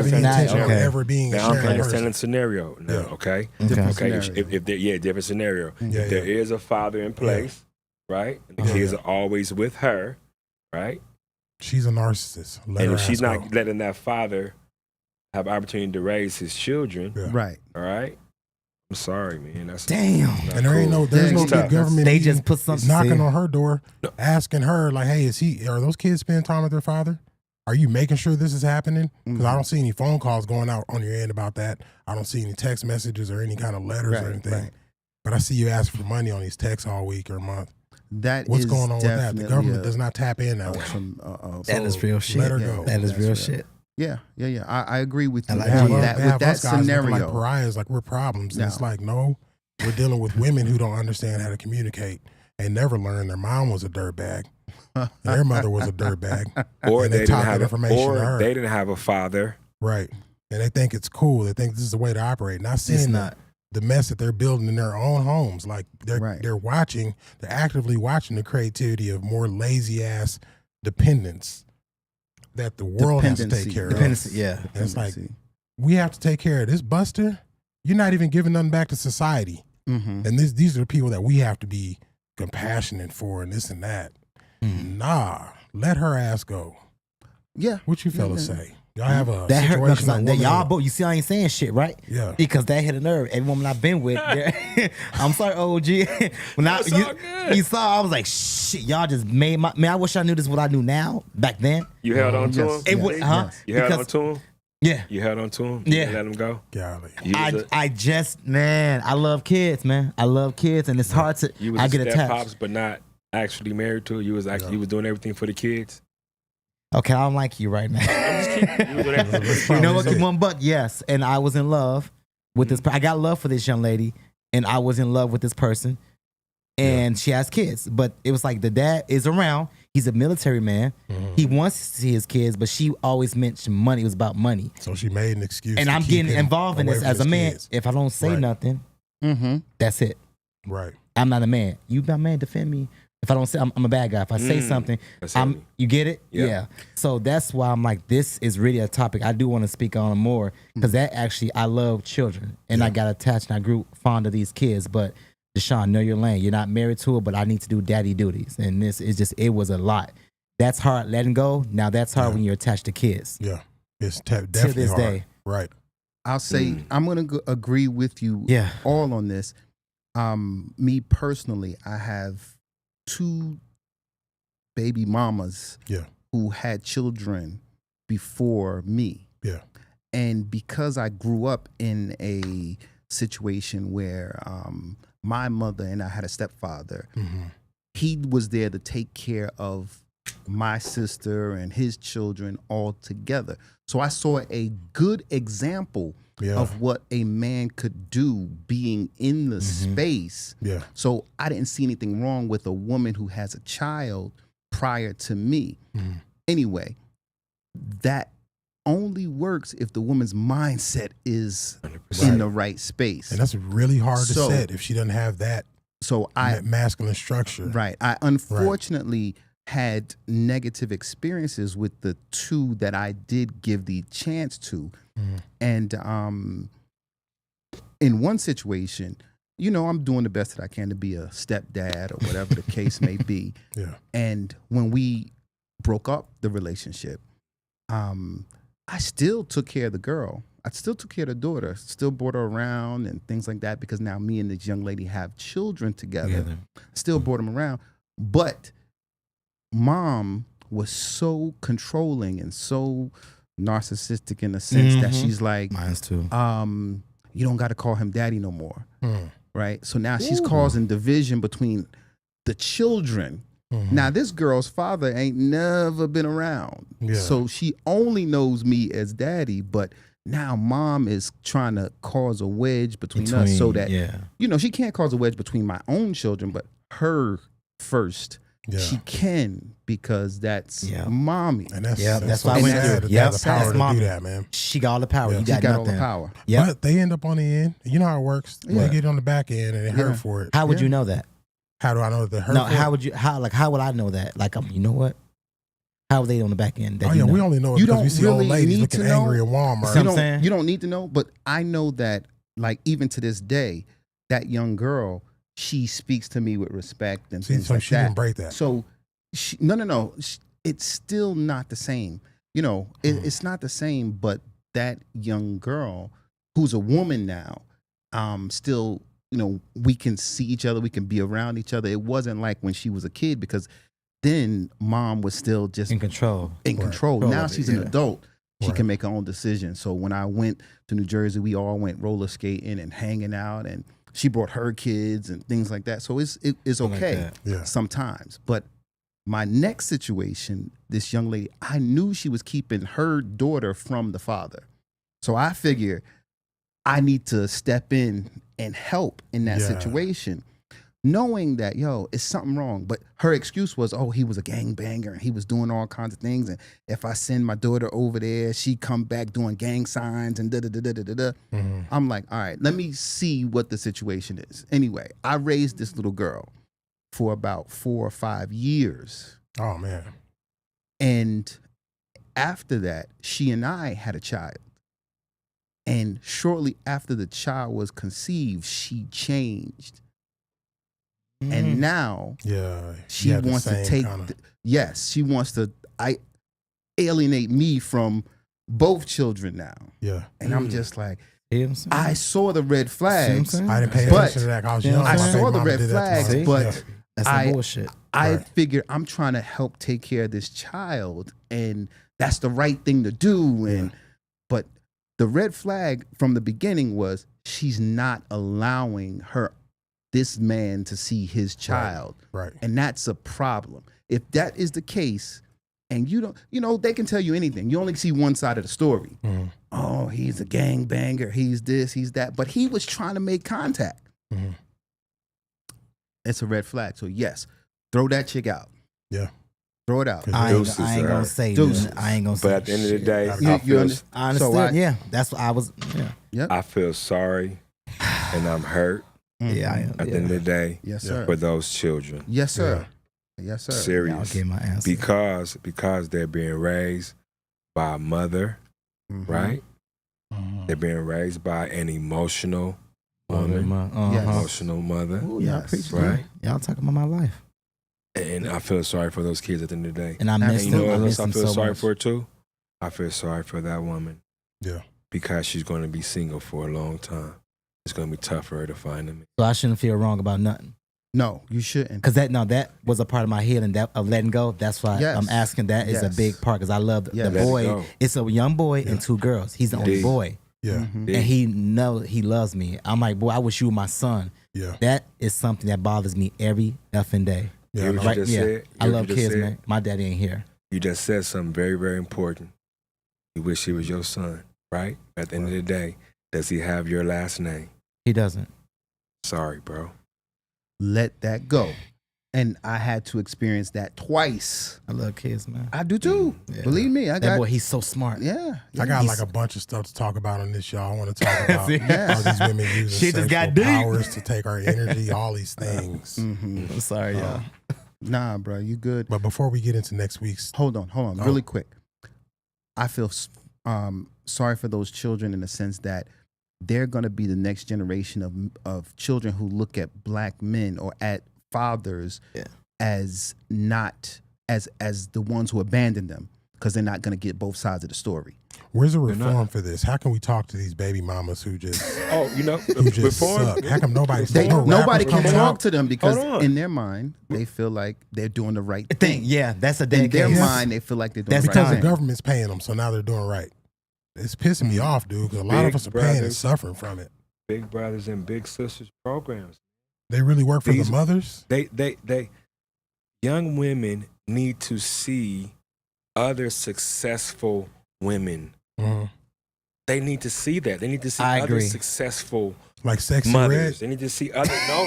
[SPEAKER 1] any intention of ever being a
[SPEAKER 3] now
[SPEAKER 1] shared
[SPEAKER 3] I'm
[SPEAKER 1] person.
[SPEAKER 3] telling scenario now, okay?
[SPEAKER 5] Different
[SPEAKER 3] Okay,
[SPEAKER 5] scenario.
[SPEAKER 3] if different scenario. If there is a father in place, right? And the kids are always with her, right?
[SPEAKER 1] She's a narcissist. Let
[SPEAKER 3] and
[SPEAKER 1] her
[SPEAKER 3] if she's
[SPEAKER 1] ass
[SPEAKER 3] not
[SPEAKER 1] go.
[SPEAKER 3] letting that father have opportunity to raise his children,
[SPEAKER 5] Right.
[SPEAKER 3] all right? I'm sorry, man. That's
[SPEAKER 4] damn.
[SPEAKER 3] not
[SPEAKER 1] And there's
[SPEAKER 3] cool.
[SPEAKER 1] no good government.
[SPEAKER 4] They
[SPEAKER 1] meeting
[SPEAKER 4] just put something
[SPEAKER 1] knocking on her door, asking her like, "Hey, are those kids spending time with their father? Are you making sure this is happening? Because I don't see any phone calls going out on your end about that. I don't see any text messages or any kind of letters or anything.
[SPEAKER 5] Right.
[SPEAKER 1] But I see you asking for money on these texts all week or month.
[SPEAKER 5] What's
[SPEAKER 1] going on with that? The government does not tap in that way.
[SPEAKER 4] That is real shit.
[SPEAKER 1] Let her go.
[SPEAKER 4] That is real shit.
[SPEAKER 5] Yeah. I agree with you.
[SPEAKER 1] They have
[SPEAKER 5] with that
[SPEAKER 1] us guys looking
[SPEAKER 5] scenario.
[SPEAKER 1] like pariahs, like we're problems. And it's like, no, we're dealing with women who don't understand how to communicate and never learned their mom was a dirtbag. And their mother was a dirtbag.
[SPEAKER 3] Or
[SPEAKER 1] and
[SPEAKER 3] they
[SPEAKER 1] taught
[SPEAKER 3] didn't
[SPEAKER 1] that
[SPEAKER 3] have
[SPEAKER 1] information to her.
[SPEAKER 3] they didn't have a father.
[SPEAKER 1] Right. And they think it's cool. They think this is the way to operate. Not seeing
[SPEAKER 4] not.
[SPEAKER 1] the mess that they're building in their own homes. Like they're
[SPEAKER 5] Right.
[SPEAKER 1] they're actively watching the creativity of more lazy ass dependents that the world has to take care of.
[SPEAKER 4] Dependency, yeah.
[SPEAKER 1] And it's like, we have to take care of this buster. You're not even giving nothing back to society.
[SPEAKER 5] Mm-hmm.
[SPEAKER 1] And these are the people that we have to be compassionate for and this and that. Nah, let her ass go.
[SPEAKER 5] Yeah.
[SPEAKER 1] What you fellas say? Y'all have a
[SPEAKER 4] That hurt
[SPEAKER 1] situation
[SPEAKER 4] because
[SPEAKER 1] with
[SPEAKER 4] y'all
[SPEAKER 1] women-
[SPEAKER 4] both. You see, I ain't saying shit, right?
[SPEAKER 1] Yeah.
[SPEAKER 4] Because that hit a nerve. Every woman I've been with, I'm sorry, OG. When
[SPEAKER 3] That's all good.
[SPEAKER 4] you saw, I was like, shit, y'all just made my man. I wish I knew this what I knew now back then.
[SPEAKER 3] You held on to
[SPEAKER 5] Yes.
[SPEAKER 3] him?
[SPEAKER 4] It would, huh?
[SPEAKER 3] You held on
[SPEAKER 4] Because-
[SPEAKER 3] to him?
[SPEAKER 4] Yeah.
[SPEAKER 3] You held on to him? You
[SPEAKER 4] Yeah.
[SPEAKER 3] didn't let him go?
[SPEAKER 1] Golly.
[SPEAKER 3] You was
[SPEAKER 4] I just, man, I love kids, man. I love kids, and it's hard to.
[SPEAKER 3] you was
[SPEAKER 4] I
[SPEAKER 3] a
[SPEAKER 4] get
[SPEAKER 3] step
[SPEAKER 4] attached.
[SPEAKER 3] pops, but not actually married to her. You was actually you was doing everything for the kids.
[SPEAKER 4] Okay, I don't like you right now.
[SPEAKER 3] You was doing everything.
[SPEAKER 4] You know what?
[SPEAKER 1] Probably
[SPEAKER 4] One but yes, and I was in love with this. I got love for this young lady, and I was in love with this person, and she has kids. But it was like the dad is around. He's a military man. He wants to see his kids, but she always mentioned money. It was about money,
[SPEAKER 1] So she made an excuse.
[SPEAKER 4] and
[SPEAKER 1] to
[SPEAKER 4] I'm
[SPEAKER 1] keep
[SPEAKER 4] getting
[SPEAKER 1] him
[SPEAKER 4] involved in
[SPEAKER 1] away
[SPEAKER 4] this
[SPEAKER 1] from
[SPEAKER 4] as a
[SPEAKER 1] his
[SPEAKER 4] man.
[SPEAKER 1] kids.
[SPEAKER 4] If I don't say
[SPEAKER 1] Right.
[SPEAKER 4] nothing,
[SPEAKER 5] Mm-hmm.
[SPEAKER 4] that's it.
[SPEAKER 1] Right.
[SPEAKER 4] I'm not a man. You my man, defend me. If I don't say, I'm a bad guy. If I say something,
[SPEAKER 3] That's heavy.
[SPEAKER 4] you get it?
[SPEAKER 3] Yeah.
[SPEAKER 4] Yeah. So that's why I'm like, this is really a topic I do want to speak on more because that actually, I love children and I got attached and I grew fond of these kids. But Deshaun, know your lane. You're not married to her, but I need to do daddy duties. And this is just, it was a lot. That's hard letting go. Now that's hard when you're attached to kids.
[SPEAKER 1] Yeah. It's definitely
[SPEAKER 4] this
[SPEAKER 1] hard.
[SPEAKER 4] day.
[SPEAKER 1] Right.
[SPEAKER 5] I'll say I'm going to agree with you
[SPEAKER 4] Yeah.
[SPEAKER 5] all on this. Me personally, I have 2 baby mamas
[SPEAKER 1] Yeah.
[SPEAKER 5] who had children before me.
[SPEAKER 1] Yeah.
[SPEAKER 5] And because I grew up in a situation where my mother and I had a stepfather, he was there to take care of my sister and his children all together. So I saw a good example of what a man could do being in the space.
[SPEAKER 1] Yeah.
[SPEAKER 5] So I didn't see anything wrong with a woman who has a child prior to me. Anyway, that only works if the woman's mindset is in the right space.
[SPEAKER 1] And that's really hard to
[SPEAKER 5] So-
[SPEAKER 1] set if she doesn't have that
[SPEAKER 5] So
[SPEAKER 1] masculine structure.
[SPEAKER 5] Right. I unfortunately had negative experiences with the 2 that I did give the chance to. And in one situation, you know, I'm doing the best that I can to be a stepdad or whatever the case may be.
[SPEAKER 1] Yeah.
[SPEAKER 5] And when we broke up the relationship, I still took care of the girl. I still took care of the daughter, still brought her around and things like that because now me and this young lady have children together. Still brought them around. But mom was so controlling and so narcissistic in the sense that she's like,
[SPEAKER 4] Mine's too.
[SPEAKER 5] you don't got to call him daddy no more. Right? So now she's causing division between the children. Now, this girl's father ain't never been around.
[SPEAKER 1] Yeah.
[SPEAKER 5] So she only knows me as daddy, but now mom is trying to cause a wedge between us so that, you know, she can't cause a wedge between my own children, but her first.
[SPEAKER 1] Yeah.
[SPEAKER 5] She can because that's mommy.
[SPEAKER 1] And that's
[SPEAKER 4] that's why I
[SPEAKER 1] so
[SPEAKER 4] went
[SPEAKER 1] sad
[SPEAKER 4] through.
[SPEAKER 1] that
[SPEAKER 4] Yep,
[SPEAKER 1] they have the power
[SPEAKER 4] that's
[SPEAKER 1] to
[SPEAKER 4] mommy.
[SPEAKER 1] do that, man.
[SPEAKER 4] She got all the power.
[SPEAKER 1] Yeah.
[SPEAKER 4] You
[SPEAKER 5] She
[SPEAKER 4] got
[SPEAKER 5] got
[SPEAKER 4] nothing.
[SPEAKER 5] all the power.
[SPEAKER 4] Yep.
[SPEAKER 1] But they end up on the end. You know how it works.
[SPEAKER 5] Yeah.
[SPEAKER 1] They get on the back end and they hurt for it.
[SPEAKER 4] How would you know that?
[SPEAKER 1] How do I know that they hurt
[SPEAKER 4] No,
[SPEAKER 1] for
[SPEAKER 4] how
[SPEAKER 1] it?
[SPEAKER 4] would you? How would I know that? Like, you know what? How are they on the back end? That
[SPEAKER 1] Oh,
[SPEAKER 4] you
[SPEAKER 1] yeah,
[SPEAKER 4] know?
[SPEAKER 1] we only know it
[SPEAKER 5] You
[SPEAKER 1] because we
[SPEAKER 5] don't
[SPEAKER 1] see old
[SPEAKER 5] really
[SPEAKER 1] ladies
[SPEAKER 5] need
[SPEAKER 1] looking
[SPEAKER 5] to know.
[SPEAKER 1] angry in Walmart.
[SPEAKER 4] See what I'm
[SPEAKER 5] You
[SPEAKER 4] saying?
[SPEAKER 5] don't need to know, but I know that, like, even to this day, that young girl, she speaks to me with respect and
[SPEAKER 1] See,
[SPEAKER 5] things
[SPEAKER 1] so
[SPEAKER 5] like
[SPEAKER 1] she
[SPEAKER 5] that.
[SPEAKER 1] didn't break that.
[SPEAKER 5] So, no. It's still not the same. You know, it's not the same, but that young girl, who's a woman now, still, you know, we can see each other, we can be around each other. It wasn't like when she was a kid because then mom was still just
[SPEAKER 4] in control.
[SPEAKER 5] in control.
[SPEAKER 4] Control
[SPEAKER 5] Now
[SPEAKER 4] of it,
[SPEAKER 5] she's an
[SPEAKER 4] yeah.
[SPEAKER 5] adult. She
[SPEAKER 1] Right.
[SPEAKER 5] can make her own decisions. So when I went to New Jersey, we all went roller skating and hanging out, and she brought her kids and things like that. So it's
[SPEAKER 4] like
[SPEAKER 5] okay
[SPEAKER 4] that.
[SPEAKER 1] Yeah.
[SPEAKER 5] sometimes. But my next situation, this young lady, I knew she was keeping her daughter from the father. So I figured I need to step in and help in that
[SPEAKER 1] Yeah.
[SPEAKER 5] situation. knowing that, yo, it's something wrong. But her excuse was, oh, he was a gangbanger and he was doing all kinds of things. And if I send my daughter over there, she come back doing gang signs and da-da-da-da-da-da. I'm like, all right, let me see what the situation is. Anyway, I raised this little girl for about 4 or 5 years.
[SPEAKER 1] Oh, man.
[SPEAKER 5] And after that, she and I had a child. And shortly after the child was conceived, she changed. And now she wants to take, she wants to alienate me from both children now.
[SPEAKER 1] Yeah.
[SPEAKER 5] And I'm just like,
[SPEAKER 4] Yeah,
[SPEAKER 5] I saw the red flags.
[SPEAKER 1] I didn't pay attention to that. I was young.
[SPEAKER 5] I
[SPEAKER 1] My
[SPEAKER 5] saw
[SPEAKER 1] baby
[SPEAKER 5] the
[SPEAKER 1] mama
[SPEAKER 5] red
[SPEAKER 1] did that to
[SPEAKER 5] flags,
[SPEAKER 1] me.
[SPEAKER 5] but
[SPEAKER 4] That's some bullshit.
[SPEAKER 5] I figured I'm trying to help take care of this child, and that's the right thing to do. And but the red flag from the beginning was she's not allowing this man to see his child.
[SPEAKER 1] Right.
[SPEAKER 5] And that's a problem. If that is the case, and you don't, they can tell you anything. You only see one side of the story.
[SPEAKER 1] Mm-hmm.
[SPEAKER 5] Oh, he's a gangbanger. He's this, he's that. But he was trying to make contact.
[SPEAKER 1] Mm-hmm.
[SPEAKER 5] It's a red flag. So yes, throw that chick out.
[SPEAKER 1] Yeah.
[SPEAKER 5] Throw it out.
[SPEAKER 4] I ain't gonna say
[SPEAKER 5] Deuces.
[SPEAKER 4] that. I ain't gonna say
[SPEAKER 3] But at the end of the day,
[SPEAKER 4] I understand. Yeah, that's what I was. Yeah.
[SPEAKER 3] I feel sorry, and I'm hurt.
[SPEAKER 4] Yeah, I am.
[SPEAKER 3] At the end of the day,
[SPEAKER 5] yes, sir.
[SPEAKER 3] For those children.
[SPEAKER 5] Yes, sir. Yes, sir.
[SPEAKER 3] Serious.
[SPEAKER 4] Yeah, I'll give my answer.
[SPEAKER 3] Because they're being raised by a mother, right? Mm-hmm. They're being raised by an emotional woman, emotional mother.
[SPEAKER 4] Ooh, y'all preach,
[SPEAKER 3] right?
[SPEAKER 4] Y'all talking about my life.
[SPEAKER 3] And I feel sorry for those kids at the end of the day.
[SPEAKER 4] And I miss them. I miss them
[SPEAKER 3] feel
[SPEAKER 4] so
[SPEAKER 3] sorry
[SPEAKER 4] much.
[SPEAKER 3] for too. I feel sorry for that woman.
[SPEAKER 1] Yeah.
[SPEAKER 3] Because she's going to be single for a long time. It's going to be tough for her to find him.
[SPEAKER 4] So I shouldn't feel wrong about nothing.
[SPEAKER 5] No, you shouldn't.
[SPEAKER 4] Because that was a part of my healing that of letting go. That's why
[SPEAKER 5] Yes.
[SPEAKER 4] I'm asking. That is a big part because I love
[SPEAKER 5] Yes.
[SPEAKER 4] the
[SPEAKER 5] Let
[SPEAKER 3] it
[SPEAKER 4] boy.
[SPEAKER 3] go.
[SPEAKER 4] It's a young boy and 2 girls. He's the only boy.
[SPEAKER 1] Yeah.
[SPEAKER 5] Mm-hmm.
[SPEAKER 4] And he knows he loves me. I'm like, boy, I wish you were my son.
[SPEAKER 1] Yeah.
[SPEAKER 4] That is something that bothers me every effing day.
[SPEAKER 3] You know what you just said?
[SPEAKER 4] I
[SPEAKER 3] You
[SPEAKER 4] love
[SPEAKER 3] just
[SPEAKER 4] kids,
[SPEAKER 3] said?
[SPEAKER 4] man. My daddy ain't here.
[SPEAKER 3] You just said something very, very important. You wish he was your son, right? At the end of the day, does he have your last name?
[SPEAKER 4] He doesn't.
[SPEAKER 3] Sorry, bro.
[SPEAKER 5] Let that go. And I had to experience that twice.
[SPEAKER 4] I love kids, man.
[SPEAKER 5] I do too.
[SPEAKER 4] Yeah.
[SPEAKER 5] Believe me.
[SPEAKER 4] That boy, he's so smart.
[SPEAKER 5] Yeah.
[SPEAKER 1] I got like a bunch of stuff to talk about on this show. I want to talk about how these women using
[SPEAKER 4] Shit just
[SPEAKER 1] sexual
[SPEAKER 4] got deep.
[SPEAKER 1] powers to take our energy, all these things.
[SPEAKER 4] I'm sorry, y'all.
[SPEAKER 5] Nah, bro, you good.
[SPEAKER 1] But before we get into next week's,
[SPEAKER 5] Hold on, really quick. I feel sorry for those children in the sense that they're going to be the next generation of children who look at black men or at fathers as not as the ones who abandoned them because they're not going to get both sides of the story.
[SPEAKER 1] where's the reform for this? How can we talk to these baby mamas who just who just
[SPEAKER 3] reform.
[SPEAKER 1] suck? How come nobody
[SPEAKER 5] Nobody can
[SPEAKER 1] coming
[SPEAKER 5] talk
[SPEAKER 1] out?
[SPEAKER 5] to them because in their mind they feel like they're doing the right thing.
[SPEAKER 4] Yeah, that's a
[SPEAKER 5] In
[SPEAKER 4] dead
[SPEAKER 5] their
[SPEAKER 4] case.
[SPEAKER 5] mind they feel like they're doing
[SPEAKER 4] That's
[SPEAKER 5] the
[SPEAKER 1] Because
[SPEAKER 5] right
[SPEAKER 1] the
[SPEAKER 5] thing.
[SPEAKER 1] government's paying them, so now they're doing right. It's pissing me off, dude, because a lot of
[SPEAKER 3] Big
[SPEAKER 1] us are paying and
[SPEAKER 3] brothers.
[SPEAKER 1] suffering from it.
[SPEAKER 3] Big brothers and big sisters programs.
[SPEAKER 1] They really work for
[SPEAKER 3] These-
[SPEAKER 1] the mothers?
[SPEAKER 3] They young women need to see other successful women.
[SPEAKER 1] Mhm.
[SPEAKER 3] They need to see that. They need to see
[SPEAKER 4] I
[SPEAKER 3] other
[SPEAKER 4] agree.
[SPEAKER 3] successful
[SPEAKER 1] Like Sexy
[SPEAKER 3] mothers.
[SPEAKER 1] Red?
[SPEAKER 3] They need to see other. No,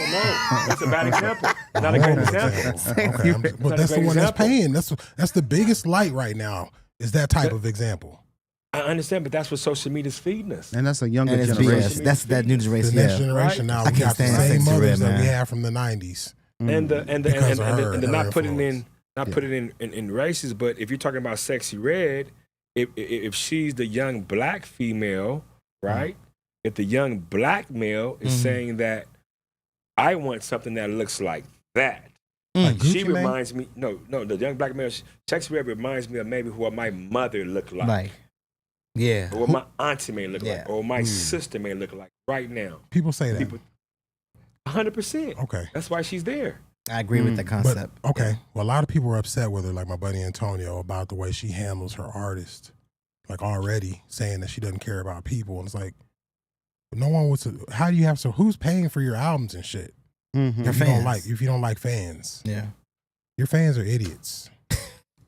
[SPEAKER 3] that's a bad example. Not a great example.
[SPEAKER 1] Okay, well,
[SPEAKER 3] Not
[SPEAKER 1] that's
[SPEAKER 3] a
[SPEAKER 1] the
[SPEAKER 3] great
[SPEAKER 1] one that's
[SPEAKER 3] example.
[SPEAKER 1] paying. That's the biggest light right now, is that type of example.
[SPEAKER 3] I understand, but that's what social media is feeding us.
[SPEAKER 5] And that's a younger
[SPEAKER 4] And it's
[SPEAKER 5] generation.
[SPEAKER 4] BS. That's that new
[SPEAKER 1] The
[SPEAKER 4] generation.
[SPEAKER 1] next
[SPEAKER 4] Yeah.
[SPEAKER 1] generation
[SPEAKER 3] Right.
[SPEAKER 1] now,
[SPEAKER 4] I
[SPEAKER 1] we
[SPEAKER 4] can't
[SPEAKER 1] got the
[SPEAKER 4] stand
[SPEAKER 1] same
[SPEAKER 4] Sexy Red,
[SPEAKER 1] mothers that we
[SPEAKER 4] man.
[SPEAKER 1] had from the 90s.
[SPEAKER 3] And the
[SPEAKER 1] Because of her and her
[SPEAKER 3] not putting
[SPEAKER 1] influence.
[SPEAKER 3] putting in races, but if you're talking about Sexy Red, if she's the young black female, right? If the young black male is saying that I want something that looks like that,
[SPEAKER 1] Like
[SPEAKER 3] she
[SPEAKER 1] Gucci Mane?
[SPEAKER 3] reminds me. No, the young black male, Sexy Red reminds me of maybe what my mother looked like,
[SPEAKER 4] Like, yeah.
[SPEAKER 3] or what my auntie may look
[SPEAKER 4] Yeah.
[SPEAKER 3] like, or my sister may look like right now.
[SPEAKER 1] People say that.
[SPEAKER 3] People, 100%.
[SPEAKER 1] Okay.
[SPEAKER 3] That's why she's there.
[SPEAKER 4] I agree with the
[SPEAKER 1] But,
[SPEAKER 4] concept.
[SPEAKER 1] okay. Well, a lot of people are upset with her, like my buddy Antonio, about the way she handles her artist. Like already saying that she doesn't care about people. And it's like, no one wants to, how do you have, so who's paying for your albums and shit?
[SPEAKER 5] Mhm.
[SPEAKER 4] Your
[SPEAKER 1] If you don't
[SPEAKER 4] fans.
[SPEAKER 1] if you don't like fans.
[SPEAKER 4] Yeah.
[SPEAKER 1] Your fans are idiots.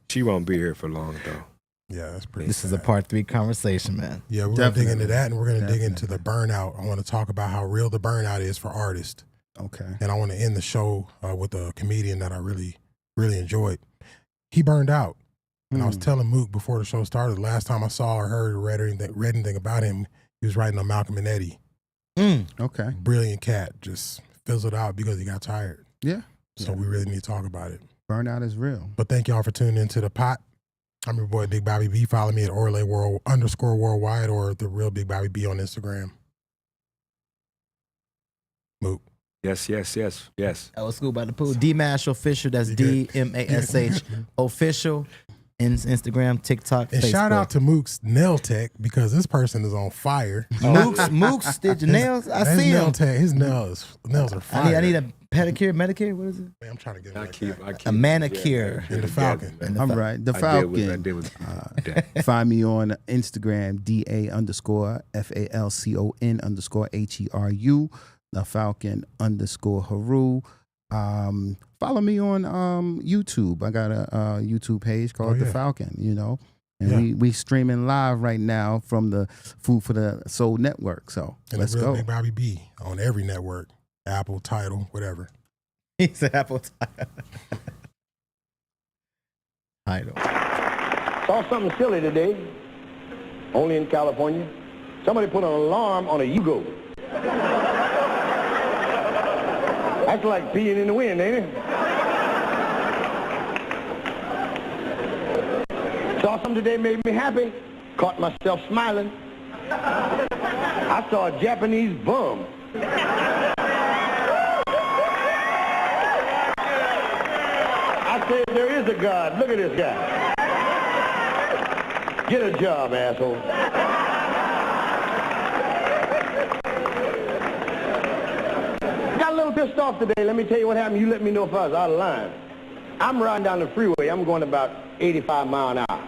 [SPEAKER 3] She won't be here for long though.
[SPEAKER 1] Yeah, that's pretty
[SPEAKER 4] This is a
[SPEAKER 1] sad.
[SPEAKER 4] part 3 conversation, man.
[SPEAKER 1] Yeah, we're going to dig into
[SPEAKER 5] Definitely.
[SPEAKER 1] that, and we're going to dig into the burnout. I want to talk about how real the burnout is for artists.
[SPEAKER 5] Okay.
[SPEAKER 1] And I want to end the show with a comedian that I really, really enjoyed. He burned out. And I was telling Mook before the show started, the last time I saw or heard or read anything about him, he was writing on Malcolm and Eddie.
[SPEAKER 5] Okay.
[SPEAKER 1] Brilliant cat. Just fizzled out because he got tired.
[SPEAKER 5] Yeah.
[SPEAKER 1] So we really need to talk about it.
[SPEAKER 5] Burnout is real.
[SPEAKER 1] But thank y'all for tuning into The Pot. I'm your boy, Big Bobby B. Follow me at _worldwide or The Real Big Bobby B on Instagram. Mook.
[SPEAKER 3] Yes.
[SPEAKER 4] That was School by the Pool. D-Mash Official. That's D-M-A-S-H Official. Instagram, TikTok,
[SPEAKER 1] and
[SPEAKER 4] Facebook.
[SPEAKER 1] shout out to Mook's nail tech because this person is on fire.
[SPEAKER 4] Mook's did your nails? I see him.
[SPEAKER 1] His nails are fire.
[SPEAKER 4] I need a pedicure, Medicare. What is it?
[SPEAKER 1] Man, I'm trying to get
[SPEAKER 3] I keep
[SPEAKER 4] a manicure.
[SPEAKER 1] And the Falcon.
[SPEAKER 5] All right, the Falcon. Find me on Instagram, DA_FALCON_HERU. The Falcon _Haru. Follow me on YouTube. I got a YouTube page called The Falcon, you know. And we streaming live right now from the Food for the Soul Network. So
[SPEAKER 1] and
[SPEAKER 5] let's go.
[SPEAKER 1] Big Bobby B on every network. Apple, Tidal, whatever.
[SPEAKER 4] He's Apple Tidal.
[SPEAKER 11] Saw something silly today, only in California. Somebody put an alarm on a Yugo. That's like peeing in the wind, ain't it? Saw something today made me happy. Caught myself smiling. I saw a Japanese bum. I said, there is a God. Look at this guy. Get a job, asshole. Got a little pissed off today. Let me tell you what happened. You let me know if I was out of line. I'm riding down the freeway. I'm going about 85 miles an hour.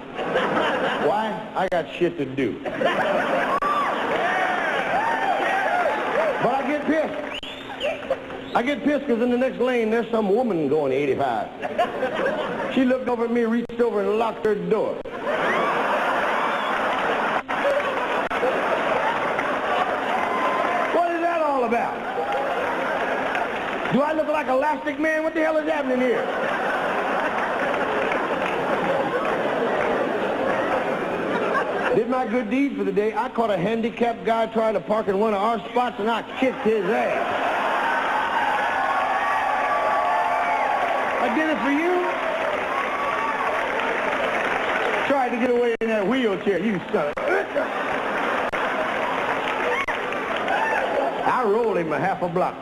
[SPEAKER 11] Why? I got shit to do. But I get pissed. I get pissed because in the next lane, there's some woman going 85. She looked over at me, reached over and locked her door. What is that all about? Do I look like Elastic Man? What the hell is happening here? Did my good deed for the day. I caught a handicapped guy trying to park in one of our spots, and I kicked his ass. I did it for you. Tried to get away in that wheelchair, you son of a... I rolled him a half a block.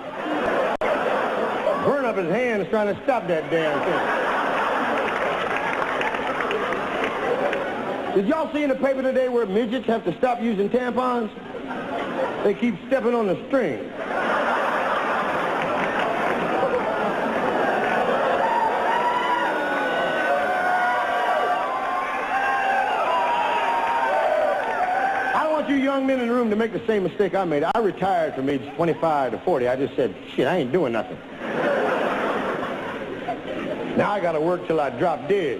[SPEAKER 11] Burn up his hands trying to stop that damn thing. Did y'all see in the paper today where midgets have to stop using tampons? They keep stepping on the string. I don't want you young men in the room to make the same mistake I made. I retired from age 25 to 40. I just said, shit, I ain't doing nothing. Now I got to work till I drop dead.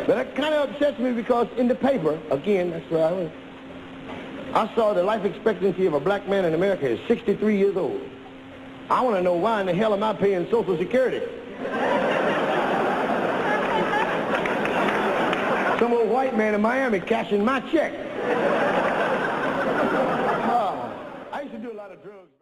[SPEAKER 11] But that kind of upsets me because in the paper, again, that's where I was, I saw the life expectancy of a black man in America is 63 years old. I want to know why in the hell am I paying Social Security? Some old white man in Miami cashing my check. I used to do a lot of drugs.